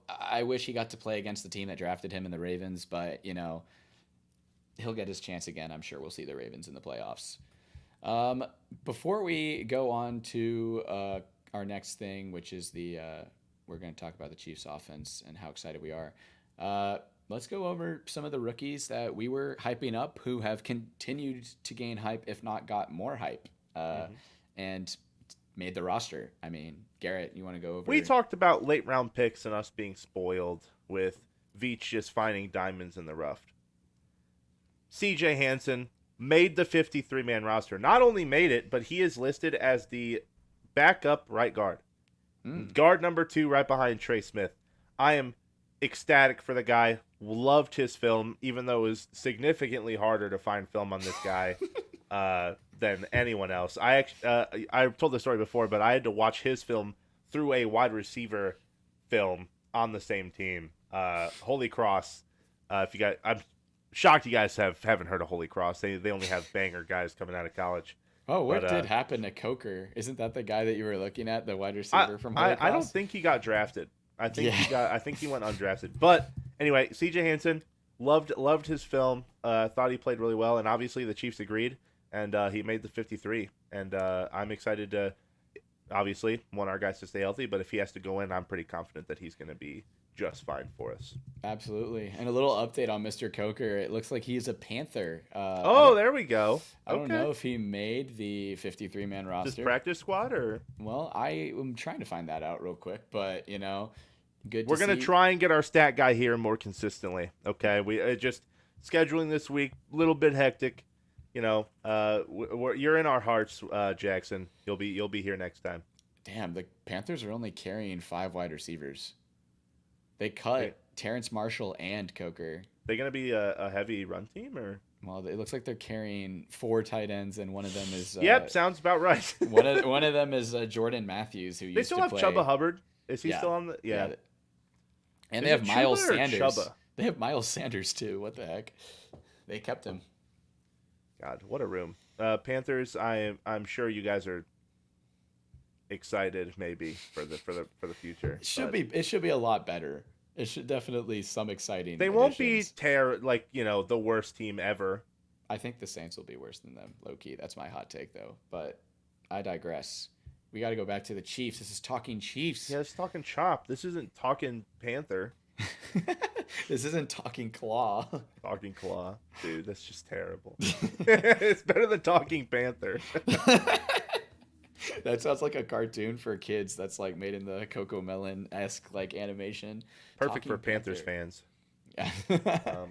I wish he got to play against the team that drafted him in the Ravens, but he'll get his chance again. I'm sure we'll see the Ravens in the playoffs. Before we go on to our next thing, which is we're going to talk about the Chiefs offense and how excited we are. Let's go over some of the rookies that we were hyping up who have continued to gain hype, if not got more hype, and made the roster. Garrett, you want to go over? We talked about late round picks and us being spoiled with Veach just finding diamonds in the rough. CJ Hansen made the 53-man roster. Not only made it, but he is listed as the backup right guard. Guard number 2 right behind Trey Smith. I am ecstatic for the guy. Loved his film, even though it was significantly harder to find film on this guy than anyone else. I told the story before, but I had to watch his film through a wide receiver film on the same team. Holy Cross. I'm shocked you guys haven't heard of Holy Cross. They only have banger guys coming out of college. Oh, what did happen to Coker? Isn't that the guy that you were looking at, the wide receiver from Holy Cross? I don't think he got drafted. I think he went undrafted. But anyway, CJ Hansen loved his film. Thought he played really well, and obviously the Chiefs agreed, and he made the 53. And I'm excited to obviously want our guys to stay healthy. But if he has to go in, I'm pretty confident that he's going to be just fine for us. Absolutely. And a little update on Mr. Coker. It looks like he's a Panther. There we go. I don't know if he made the 53-man roster. Just practice squad or? Well, I am trying to find that out real quick, but good. We're going to try and get our stat guy here more consistently. Okay. We just scheduling this week, a little bit hectic. You're in our hearts, Jackson. You'll be here next time. Damn, the Panthers are only carrying 5 wide receivers. They cut Terrence Marshall and Coker. They going to be a heavy run team or? Well, it looks like they're carrying 4 tight ends, and one of them is. Yep, sounds about right. one of them is Jordan Matthews, who they still have Chuba Hubbard. Is he still on the? Yeah. And they have Miles Sanders. They have Miles Sanders too. What the heck? They kept him. God, what a room. Panthers. I'm sure you guys are excited maybe for the future. It should be a lot better. It should definitely some exciting They won't be additions. the worst team ever. I think the Saints will be worse than them, low key. That's my hot take, though. But I digress. We got to go back to the Chiefs. This is Talking Chiefs. Yeah, it's Talkin Chop. This isn't Talkin Panther. This isn't Talking Claw. Talking Claw. Dude, that's just terrible. It's better than Talking Panther. That sounds like a cartoon for kids that's like made in the Coco Melon-esque like animation. Perfect Talking for Panthers Panther. fans. Yeah.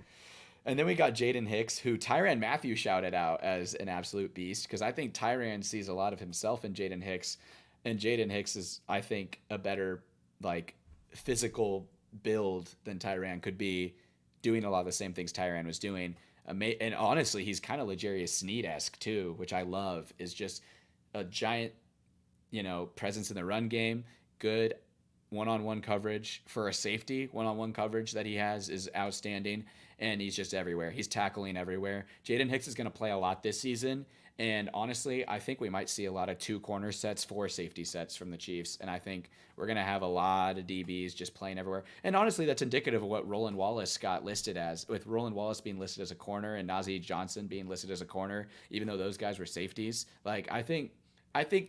And then we got Jaden Hicks, who Tyrann Mathieu shouted out as an absolute beast, because I think Tyrann sees a lot of himself in Jaden Hicks, and Jaden Hicks is, I think, a better like physical build than Tyrann could be, doing a lot of the same things Tyrann was doing. And honestly, he's kind of L'Jarius Sneed-esque too, which I love. Is just a giant, presence in the run game, good one-on-one coverage for a safety. One-on-one coverage that he has is outstanding, and he's just everywhere. He's tackling everywhere. Jaden Hicks is going to play a lot this season, and honestly, I think we might see a lot of 2 corner sets, 4 safety sets from the Chiefs, and I think we're going to have a lot of DBs just playing everywhere. And honestly, that's indicative of what Roland Wallace got listed as, with Roland Wallace being listed as a corner and Najee Johnson being listed as a corner, even though those guys were safeties. Like, I think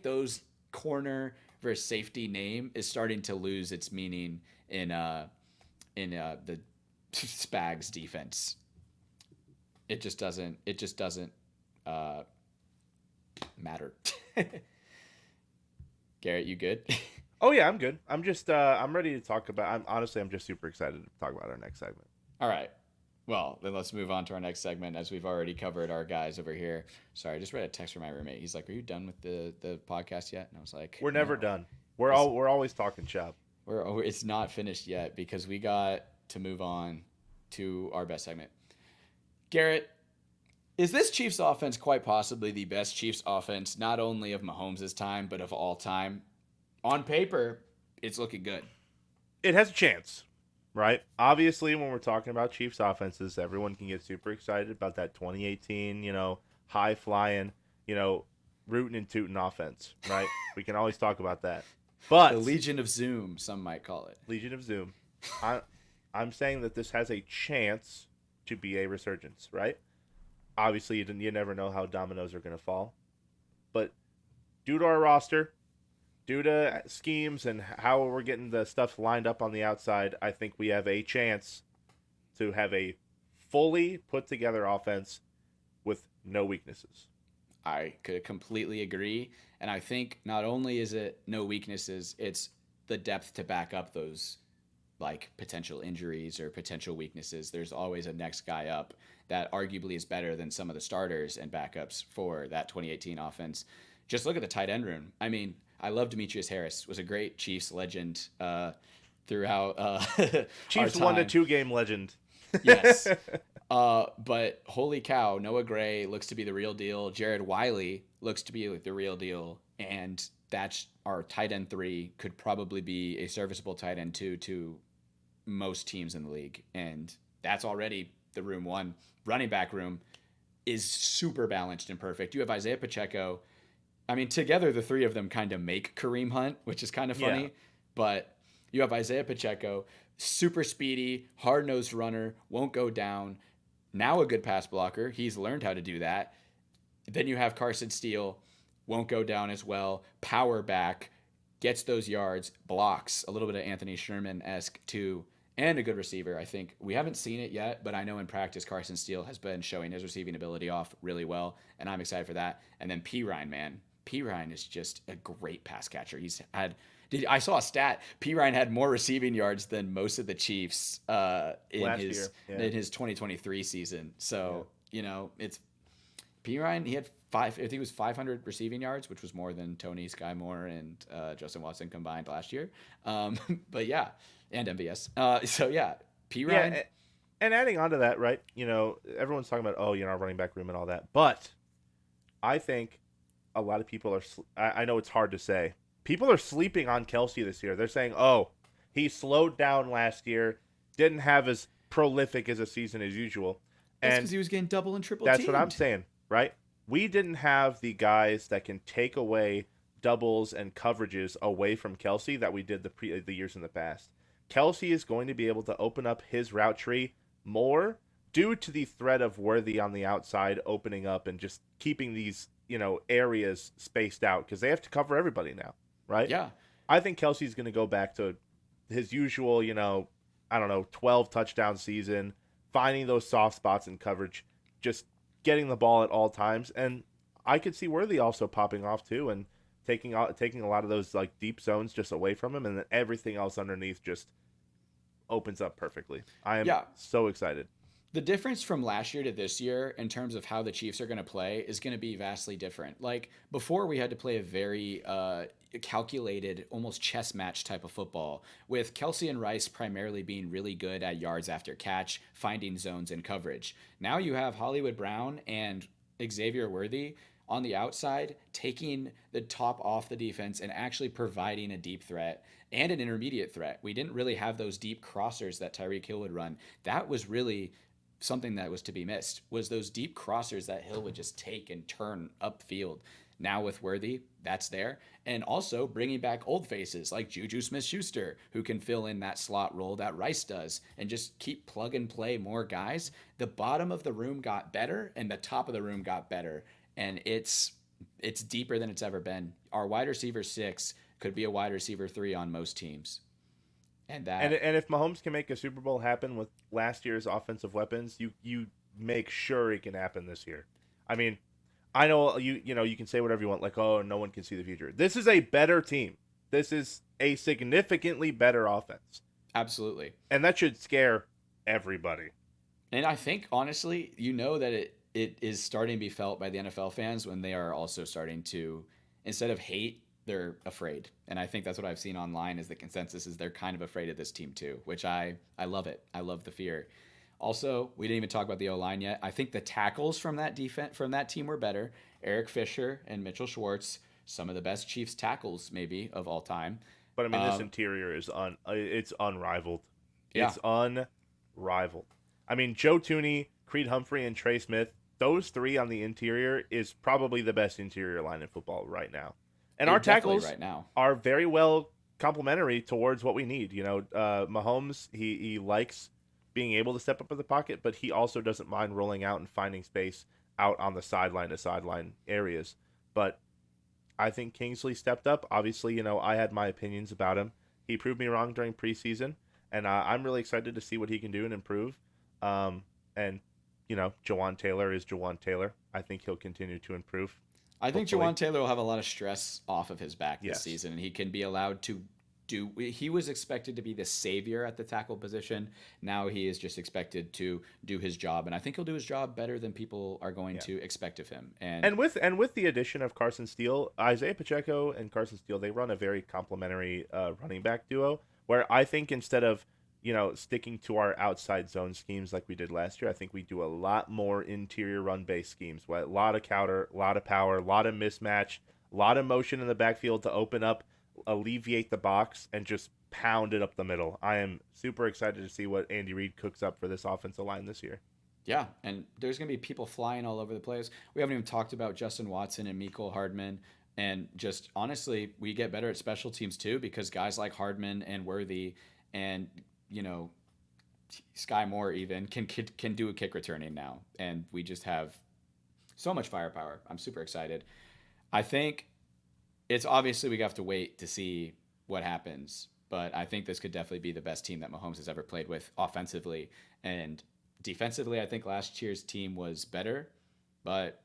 those corner versus safety name is starting to lose its meaning in the Spags defense. It just doesn't matter. Garrett, you good? Oh yeah, I'm good. I'm just I'm ready to talk about. I'm just super excited to talk about our next segment. All right. Well, then let's move on to our next segment, as we've already covered our guys over here. Sorry, I just read a text from my roommate. He's like, "Are you done with the podcast yet?" And I was like, We're never "No." done. We're always talking shop. It's not finished yet, because we got to move on to our best segment. Garrett, is this Chiefs offense quite possibly the best Chiefs offense, not only of Mahomes' time, but of all time? On paper, it's looking good. It has a chance, right? Obviously, when we're talking about Chiefs offenses, everyone can get super excited about that 2018, high flying, rootin' and tootin' offense, right? We can always talk about that. But The Legion of Zoom, some might call it. Legion of Zoom. I'm saying that this has a chance to be a resurgence, right? Obviously, you never know how dominoes are going to fall. But due to our roster, due to schemes and how we're getting the stuff lined up on the outside, I think we have a chance to have a fully put together offense with no weaknesses. I could completely agree. And I think not only is it no weaknesses, it's the depth to back up those like potential injuries or potential weaknesses. There's always a next guy up that arguably is better than some of the starters and backups for that 2018 offense. Just look at the tight end room. I mean, I love Demetrius Harris. Was a great Chiefs legend throughout Chiefs our 1-2 game legend. Yes. But holy cow, Noah Gray looks to be the real deal. Jared Wiley looks to be like the real deal. And that's our tight end 3, could probably be a serviceable tight end 2 to most teams in the league. And that's already the room 1. Running back room is super balanced and perfect. You have Isaiah Pacheco. I mean, together the 3 of them kind of make Kareem Hunt, which is kind of funny. Yeah. But you have Isaiah Pacheco, super speedy, hard-nosed runner, won't go down. Now a good pass blocker. He's learned how to do that. Then you have Carson Steele, won't go down as well. Power back, gets those yards, blocks. A little bit of Anthony Sherman-esque too. And a good receiver, I think. We haven't seen it yet, but I know in practice Carson Steele has been showing his receiving ability off really well, and I'm excited for that. And then PERINE, man. PERINE is just a great pass catcher. I saw a stat. PERINE had more receiving yards than most of the Chiefs in his 2023 season. So, it's PERINE. He had I think it was 500 receiving yards, which was more than Tony, Sky Moore, and Justin Watson combined last year. But yeah, and MVS. So yeah, PERINE. Yeah, and adding on to that, right? Everyone's talking about our running back room and all that, but I think a lot of people are. I know it's hard to say. People are sleeping on Kelsey this year. They're saying, "Oh, he slowed down last year, didn't have as prolific as a season as usual." That's because he was getting double and triple. That's what I'm saying, right? We didn't have the guys that can take away doubles and coverages away from Kelsey that we did the years in the past. Kelsey is going to be able to open up his route tree more due to the threat of Worthy on the outside opening up and just keeping these, areas spaced out because they have to cover everybody now, right? Yeah. I think Kelsey's going to go back to his usual, I don't know, 12 touchdown season, finding those soft spots in coverage, just getting the ball at all times. And I could see Worthy also popping off too and taking a lot of those like deep zones just away from him, and then everything else underneath just opens up perfectly. I am so excited. The difference from last year to this year in terms of how the Chiefs are going to play is going to be vastly different. Like before, we had to play a very calculated, almost chess match type of football, with Kelsey and Rice primarily being really good at yards after catch, finding zones and coverage. Now you have Hollywood Brown and Xavier Worthy on the outside, taking the top off the defense and actually providing a deep threat and an intermediate threat. We didn't really have those deep crossers that Tyreek Hill would run. That was really something that was to be missed, was those deep crossers that Hill would just take and turn upfield. Now with Worthy, that's there. And also bringing back old faces like Juju Smith-Schuster, who can fill in that slot role that Rice does and just keep plug and play more guys. The bottom of the room got better and the top of the room got better. And it's deeper than it's ever been. Our wide receiver 6 could be a wide receiver 3 on most teams. And if Mahomes can make a Super Bowl happen with last year's offensive weapons, you make sure it can happen this year. I mean, I know you can say whatever you want, like, oh, no one can see the future. This is a better team. This is a significantly better offense. Absolutely. And that should scare everybody. And I think, honestly, that it is starting to be felt by the NFL fans when they are also starting to, instead of hate, they're afraid. And I think that's what I've seen online is the consensus is they're kind of afraid of this team too, which I love it. I love the fear. Also, we didn't even talk about the O-line yet. I think the tackles from that team were better. Eric Fisher and Mitchell Schwartz, some of the best Chiefs tackles maybe of all time. But I mean, this interior is it's unrivaled. Yeah. It's unrivaled. I mean, Joe Tooney, Creed Humphrey, and Trey Smith, those 3 on the interior is probably the best interior line in football right now. And our tackles right now are very well complementary towards what we need. Mahomes, he likes being able to step up in the pocket, but he also doesn't mind rolling out and finding space out on the sideline to sideline areas. But I think Kingsley stepped up. Obviously, I had my opinions about him. He proved me wrong during preseason, and I'm really excited to see what he can do and improve. And Jawan Taylor is Jawan Taylor. I think he'll continue to improve. I think Jawan Taylor will have a lot of stress off of his back this season, and he can be allowed to do. He was expected to be the savior at the tackle position. Now he is just expected to do his job, and I think he'll do his job better than people are going to expect of him. And with the addition of Carson Steele, Isaiah Pacheco and Carson Steele, they run a very complementary running back duo. Where I think instead of sticking to our outside zone schemes like we did last year, I think we do a lot more interior run-based schemes. A lot of counter, a lot of power, a lot of mismatch, a lot of motion in the backfield to open up, alleviate the box, and just pound it up the middle. I am super excited to see what Andy Reid cooks up for this offensive line this year. Yeah, and there's going to be people flying all over the place. We haven't even talked about Justin Watson and Mecole Hardman. And just honestly, we get better at special teams too because guys like Hardman and Worthy and Sky Moore even can do a kick returning now, and we just have so much firepower. I'm super excited. I think it's obviously we have to wait to see what happens, but I think this could definitely be the best team that Mahomes has ever played with offensively and defensively. I think last year's team was better, but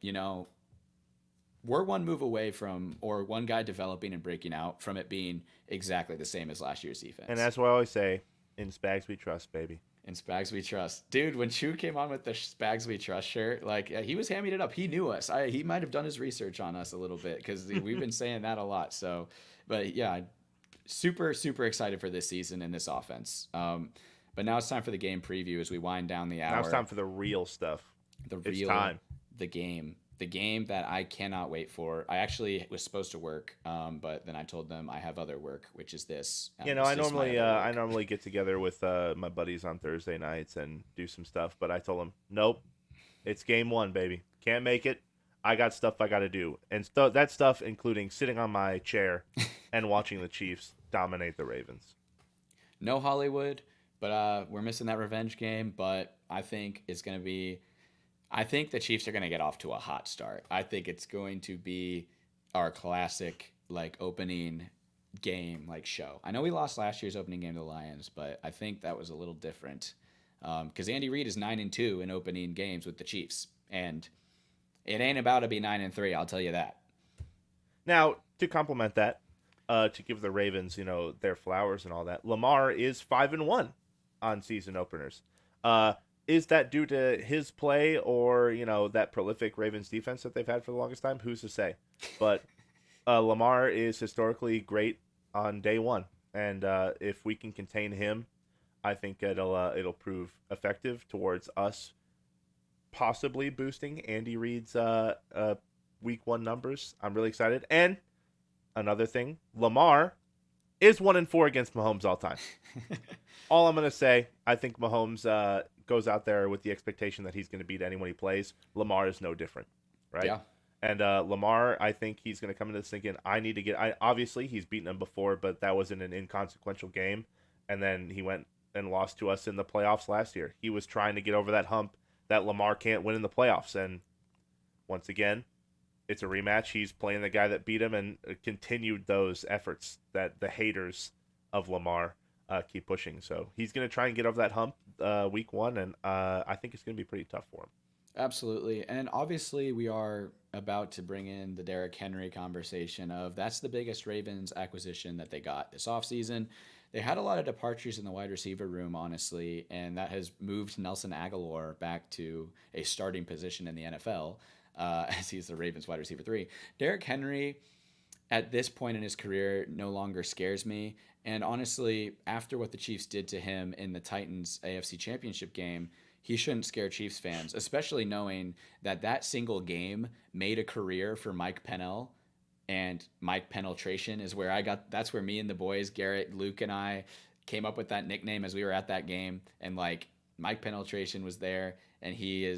we're one move away from, or one guy developing and breaking out from it being exactly the same as last year's defense. And that's what I always say. In Spags we trust, baby. In Spags we trust. Dude, when Chew came on with the Spags we trust shirt, he was hamming it up. He knew us. He might have done his research on us a little bit because we've been saying that a lot. So, but yeah, super, super excited for this season and this offense. But now it's time for the game preview as we wind down the hour. Now it's time for the real stuff. It's time. The game that I cannot wait for. I actually was supposed to work, but then I told them I have other work, which is this. I normally get together with my buddies on Thursday nights and do some stuff, but I told them, nope, it's game 1, baby. Can't make it. I got stuff I got to do, and that stuff including sitting on my chair and watching the Chiefs dominate the Ravens. No Hollywood, but we're missing that revenge game. But I think it's going to be. I think the Chiefs are going to get off to a hot start. I think it's going to be our classic like opening game like show. I know we lost last year's opening game to the Lions, but I think that was a little different because Andy Reid is 9-2 in opening games with the Chiefs, and it ain't about to be 9-3. I'll tell you that. Now, to complement that, to give the Ravens, their flowers and all that, Lamar is 5-1 on season openers. Is that due to his play or that prolific Ravens defense that they've had for the longest time? Who's to say? But Lamar is historically great on day one, and if we can contain him, I think it'll prove effective towards us possibly boosting Andy Reid's week one numbers. I'm really excited. And another thing, Lamar is 1-4 against Mahomes all time. All I'm gonna say, I think Mahomes goes out there with the expectation that he's going to beat anyone he plays. Lamar is no different, right? Yeah. And Lamar, I think he's going to come into this thinking, obviously he's beaten him before, but that was in an inconsequential game. And then he went and lost to us in the playoffs last year. He was trying to get over that hump that Lamar can't win in the playoffs. And once again, it's a rematch. He's playing the guy that beat him and continued those efforts that the haters of Lamar keep pushing. So he's going to try and get over that hump week one, and I think it's going to be pretty tough for him. Absolutely. And obviously we are about to bring in the Derrick Henry conversation of that's the biggest Ravens acquisition that they got this offseason. They had a lot of departures in the wide receiver room, honestly, and that has moved Nelson Aguilar back to a starting position in the NFL as he's the Ravens wide receiver 3. Derrick Henry, at this point in his career, no longer scares me. And honestly, after what the Chiefs did to him in the Titans AFC Championship game, he shouldn't scare Chiefs fans, especially knowing that that single game made a career for Mike Pennell. And Mike Penetration is where that's where me and the boys, Garrett, Luke, and I came up with that nickname as we were at that game. And like Mike Penetration was there, and he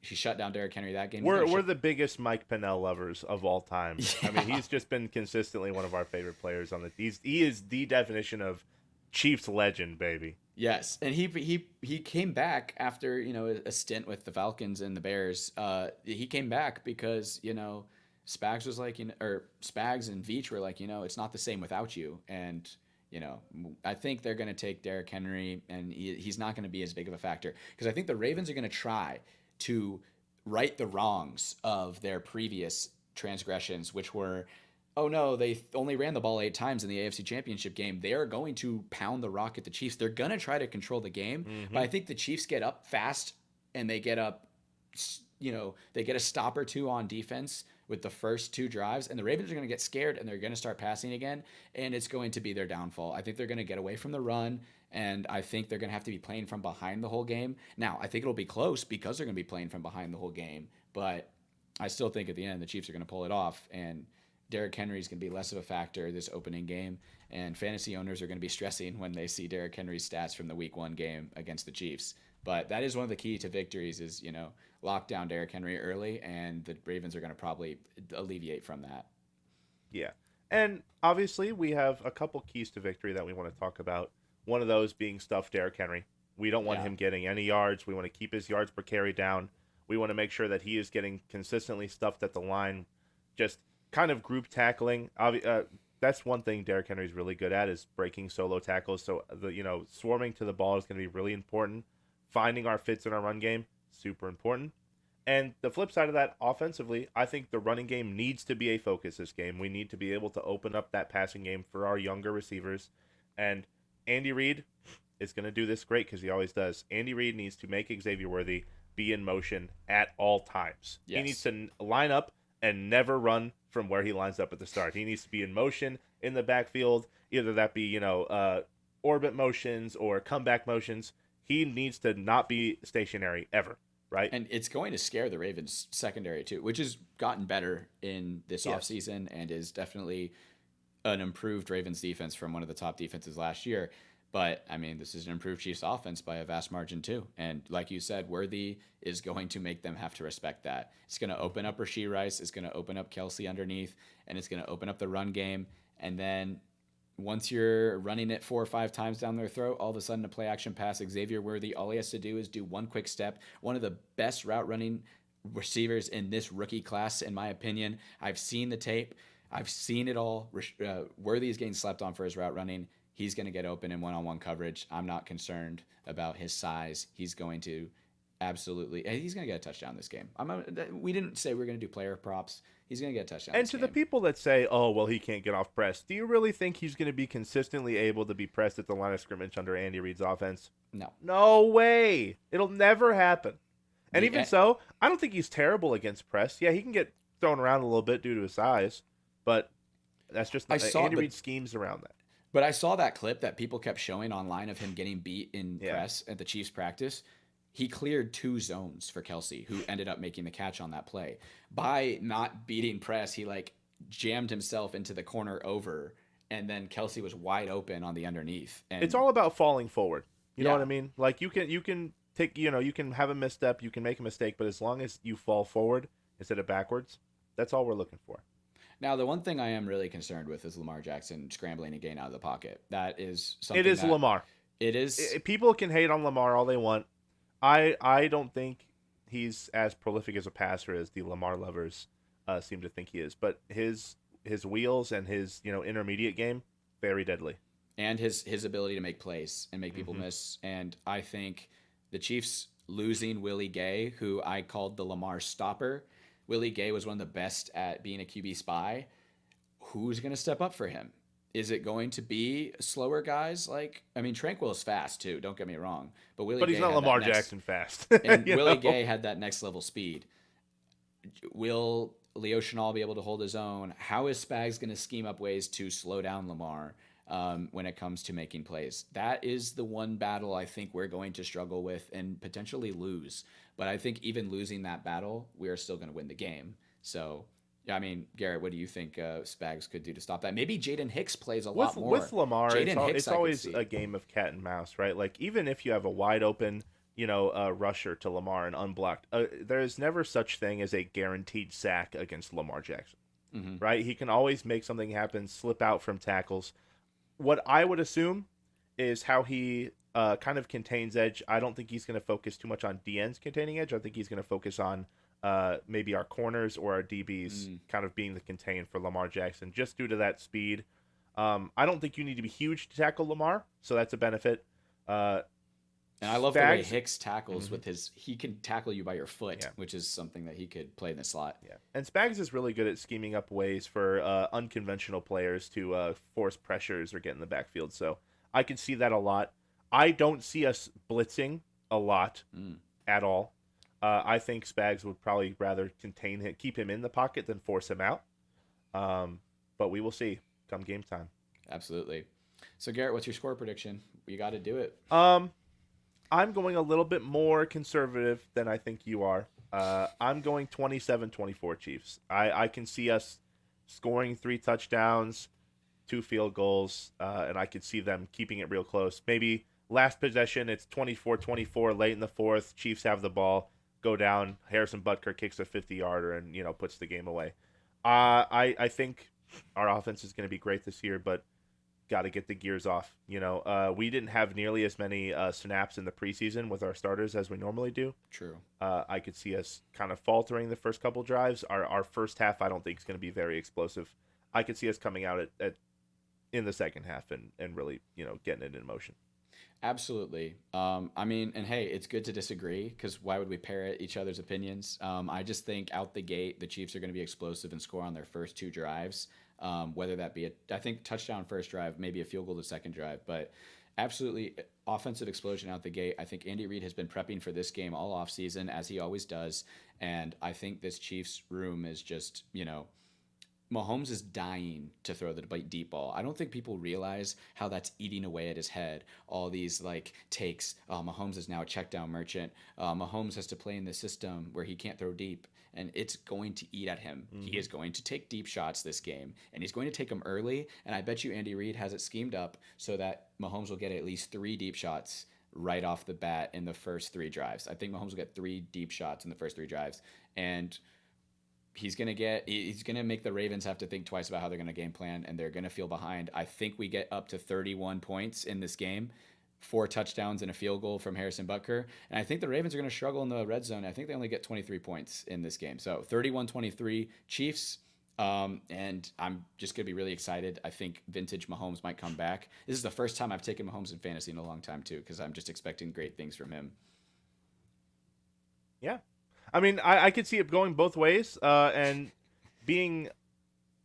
shut down Derrick Henry that game. We're the biggest Mike Pennell lovers of all time. Yeah. I mean, he's just been consistently one of our favorite players on the. He is the definition of Chiefs legend, baby. Yes, and he came back after a stint with the Falcons and the Bears. He came back because Spags was like or Spags and Veach were like it's not the same without you, and I think they're going to take Derrick Henry, and he's not going to be as big of a factor because I think the Ravens are going to try to right the wrongs of their previous transgressions, which were, oh no, they only ran the ball 8 times in the AFC Championship game. They are going to pound the rock at the Chiefs. They're going to try to control the game, but I think the Chiefs get up fast and they get up, they get a stop or two on defense with the first 2 drives, and the Ravens are going to get scared and they're going to start passing again, and it's going to be their downfall. I think they're going to get away from the run, and I think they're going to have to be playing from behind the whole game. Now, I think it'll be close because they're going to be playing from behind the whole game, but I still think at the end the Chiefs are going to pull it off, and Derrick Henry is going to be less of a factor this opening game, and fantasy owners are going to be stressing when they see Derrick Henry's stats from the Week 1 game against the Chiefs. But that is one of the key to victories is, lock down Derrick Henry early, and the Ravens are going to probably alleviate from that. Yeah. And obviously we have a couple keys to victory that we want to talk about. One of those being stuff Derrick Henry. We don't want him getting any yards. We want to keep his yards per carry down. We want to make sure that he is getting consistently stuffed at the line, just kind of group tackling. That's one thing Derrick Henry is really good at is breaking solo tackles. So, swarming to the ball is going to be really important. Finding our fits in our run game, super important. And the flip side of that, offensively, I think the running game needs to be a focus this game. We need to be able to open up that passing game for our younger receivers. And Andy Reid is going to do this great because he always does. Andy Reid needs to make Xavier Worthy be in motion at all times. Yes. He needs to line up and never run from where he lines up at the start. He needs to be in motion in the backfield, either that be, orbit motions or comeback motions. He needs to not be stationary ever, right? And it's going to scare the Ravens secondary too, which has gotten better in this offseason and is definitely an improved Ravens defense from one of the top defenses last year. But, I mean, this is an improved Chiefs offense by a vast margin too. And like you said, Worthy is going to make them have to respect that. It's going to open up Rashee Rice. It's going to open up Kelsey underneath. And it's going to open up the run game. And then once you're running it 4 or 5 times down their throat, all of a sudden a play action pass, Xavier Worthy, all he has to do is do one quick step. One of the best route running receivers in this rookie class, in my opinion. I've seen the tape. I've seen it all. Worthy is getting slept on for his route running. He's going to get open in one-on-one coverage. I'm not concerned about his size. He's going to absolutely. He's going to get a touchdown this game. We didn't say we were going to do player props. He's going to get a touchdown. And to the people that say, "Oh, well, he can't get off press," do you really think he's going to be consistently able to be pressed at the line of scrimmage under Andy Reid's offense? No. No way. It'll never happen. And even so, I don't think he's terrible against press. Yeah, he can get thrown around a little bit due to his size, but that's just Andy Reid schemes around that. But I saw that clip that people kept showing online of him getting beat in press at the Chiefs practice. He cleared 2 zones for Kelsey, who ended up making the catch on that play. By not beating press, he like jammed himself into the corner over, and then Kelsey was wide open on the underneath. And it's all about falling forward. You know what I mean? Like you can take, you can have a misstep, you can make a mistake, but as long as you fall forward instead of backwards, that's all we're looking for. Now, the one thing I am really concerned with is Lamar Jackson scrambling and getting out of the pocket. That is something. It is Lamar. It is. People can hate on Lamar all they want. I don't think he's as prolific as a passer as the Lamar lovers seem to think he is. But his wheels and his intermediate game, very deadly. And his ability to make plays and make people miss. And I think the Chiefs losing Willie Gay, who I called the Lamar stopper. Willie Gay was one of the best at being a QB spy. Who's going to step up for him? Is it going to be slower guys? Tranquil is fast too. Don't get me wrong, but he's not Lamar Jackson fast. And Willie Gay had that next level speed. Will Leo Chenal be able to hold his own? How is Spags going to scheme up ways to slow down Lamar when it comes to making plays? That is the one battle I think we're going to struggle with and potentially lose. But I think even losing that battle, we are still going to win the game. So. Yeah, I mean, Garrett, what do you think Spags could do to stop that? Maybe Jaden Hicks plays a lot more. With Lamar, it's always a game of cat and mouse, right? Like, even if you have a wide open, rusher to Lamar and unblocked, there is never such thing as a guaranteed sack against Lamar Jackson, right? He can always make something happen, slip out from tackles. What I would assume is how he kind of contains edge. I don't think he's going to focus too much on DN's containing edge. I think he's going to focus on maybe our corners or our DBs kind of being the contain for Lamar Jackson, just due to that speed. I don't think you need to be huge to tackle Lamar, so that's a benefit. And I love the way Hicks tackles with he can tackle you by your foot, which is something that he could play in the slot. Yeah, and Spags is really good at scheming up ways for unconventional players to force pressures or get in the backfield, so I can see that a lot. I don't see us blitzing a lot at all. I think Spags would probably rather contain him, keep him in the pocket than force him out. But we will see come game time. Absolutely. So, Garrett, what's your score prediction? You got to do it. I'm going a little bit more conservative than I think you are. I'm going 27-24 Chiefs. I can see us scoring 3 touchdowns, 2 field goals, and I could see them keeping it real close. Maybe last possession, it's 24-24 late in the fourth. Chiefs have the ball. Go down. Harrison Butker kicks a 50-yarder and puts the game away. I think our offense is going to be great this year, but got to get the gears off. We didn't have nearly as many snaps in the preseason with our starters as we normally do. True. I could see us kind of faltering the first couple drives. Our first half, I don't think is going to be very explosive. I could see us coming out in the second half and really getting it in motion. Absolutely. And hey, it's good to disagree because why would we parrot each other's opinions? I just think out the gate, the Chiefs are going to be explosive and score on their first 2 drives, whether that be I think touchdown first drive, maybe a field goal the second drive, but absolutely offensive explosion out the gate. I think Andy Reid has been prepping for this game all offseason, as he always does, and I think this Chiefs room is just, Mahomes is dying to throw the deep ball. I don't think people realize how that's eating away at his head. All these takes. Mahomes is now a check down merchant. Mahomes has to play in the system where he can't throw deep, and it's going to eat at him. He is going to take deep shots this game, and he's going to take them early. And I bet you Andy Reid has it schemed up so that Mahomes will get at least 3 deep shots right off the bat in the first 3 drives. I think Mahomes will get 3 deep shots in the first 3 drives, and he's gonna make the Ravens have to think twice about how they're gonna game plan, and they're gonna feel behind. I think we get up to 31 points in this game, 4 touchdowns and a field goal from Harrison Butker, and I think the Ravens are gonna struggle in the red zone. I think they only get 23 points in this game, so 31-23 Chiefs. And I'm just gonna be really excited. I think vintage Mahomes might come back. This is the first time I've taken Mahomes in fantasy in a long time too, because I'm just expecting great things from him. Yeah. I mean, I could see it going both ways, and being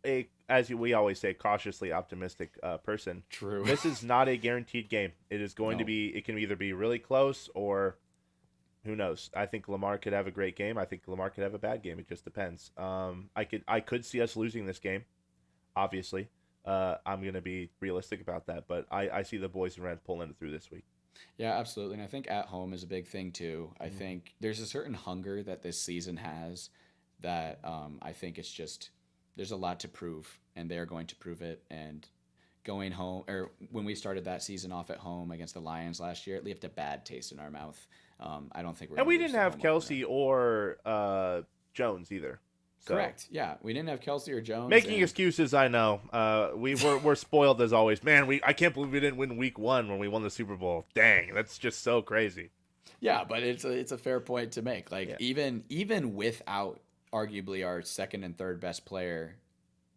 we always say, cautiously optimistic person. True. This is not a guaranteed game. It is going to No. be. It can either be really close or who knows. I think Lamar could have a great game. I think Lamar could have a bad game. It just depends. I could see us losing this game. Obviously, I'm gonna be realistic about that, but I see the boys in red pulling it through this week. Yeah, absolutely. And I think at home is a big thing too. I think there's a certain hunger that this season has that I think it's just there's a lot to prove, and they're going to prove it. And going home, or when we started that season off at home against the Lions last year, it left a bad taste in our mouth. I don't think we're. And Gonna we lose didn't at have home Kelsey or Jones either. So. Correct. Yeah, we didn't have Kelsey or Jones. Making excuses, I know. We're spoiled as always. Man, I can't believe we didn't win week 1 when we won the Super Bowl. Dang, that's just so crazy. Yeah, but it's a fair point to make. Like even without arguably our second and third best player,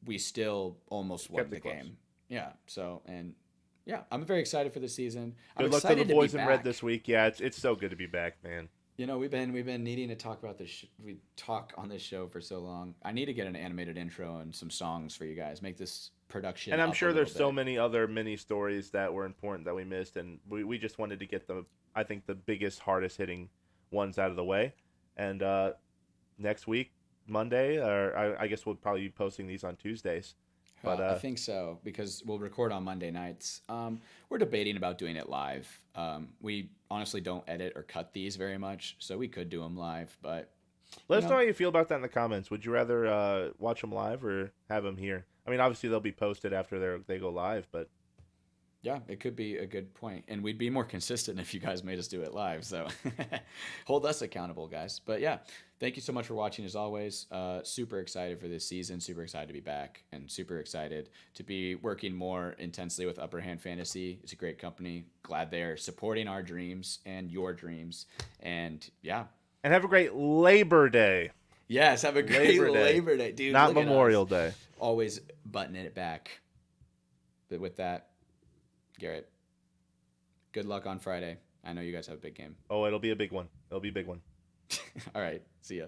we still almost won the game. Yeah. So I'm very excited for the season. Good luck to the boys in red this week. Yeah, it's so good to be back, man. You know, we've been needing to talk about this. We talk on this show for so long. I need to get an animated intro and some songs for you guys. Make this production. And I'm up sure a there's little so bit. many other mini stories that were important that we missed, and we just wanted to get I think the biggest, hardest hitting ones out of the way. And next week, Monday, or I guess we'll probably be posting these on Tuesdays. But I think so, because we'll record on Monday nights. We're debating about doing it live. We honestly don't edit or cut these very much, so we could do them live. But let us know how you feel about that in the comments. Would you rather watch them live or have them here? I mean, obviously they'll be posted after they go live, but yeah, it could be a good point. And we'd be more consistent if you guys made us do it live. So hold us accountable, guys. But yeah, thank you so much for watching as always. Super excited for this season. Super excited to be back, and super excited to be working more intensely with Upper Hand Fantasy. It's a great company. Glad they're supporting our dreams and your dreams. And yeah. And have a great Labor Day. Yes, have a great Labor Day, dude. Not Memorial Day. Always buttoning it back. But with that, Garrett, good luck on Friday. I know you guys have a big game. Oh, it'll be a big one. It'll be a big one. All right. See ya.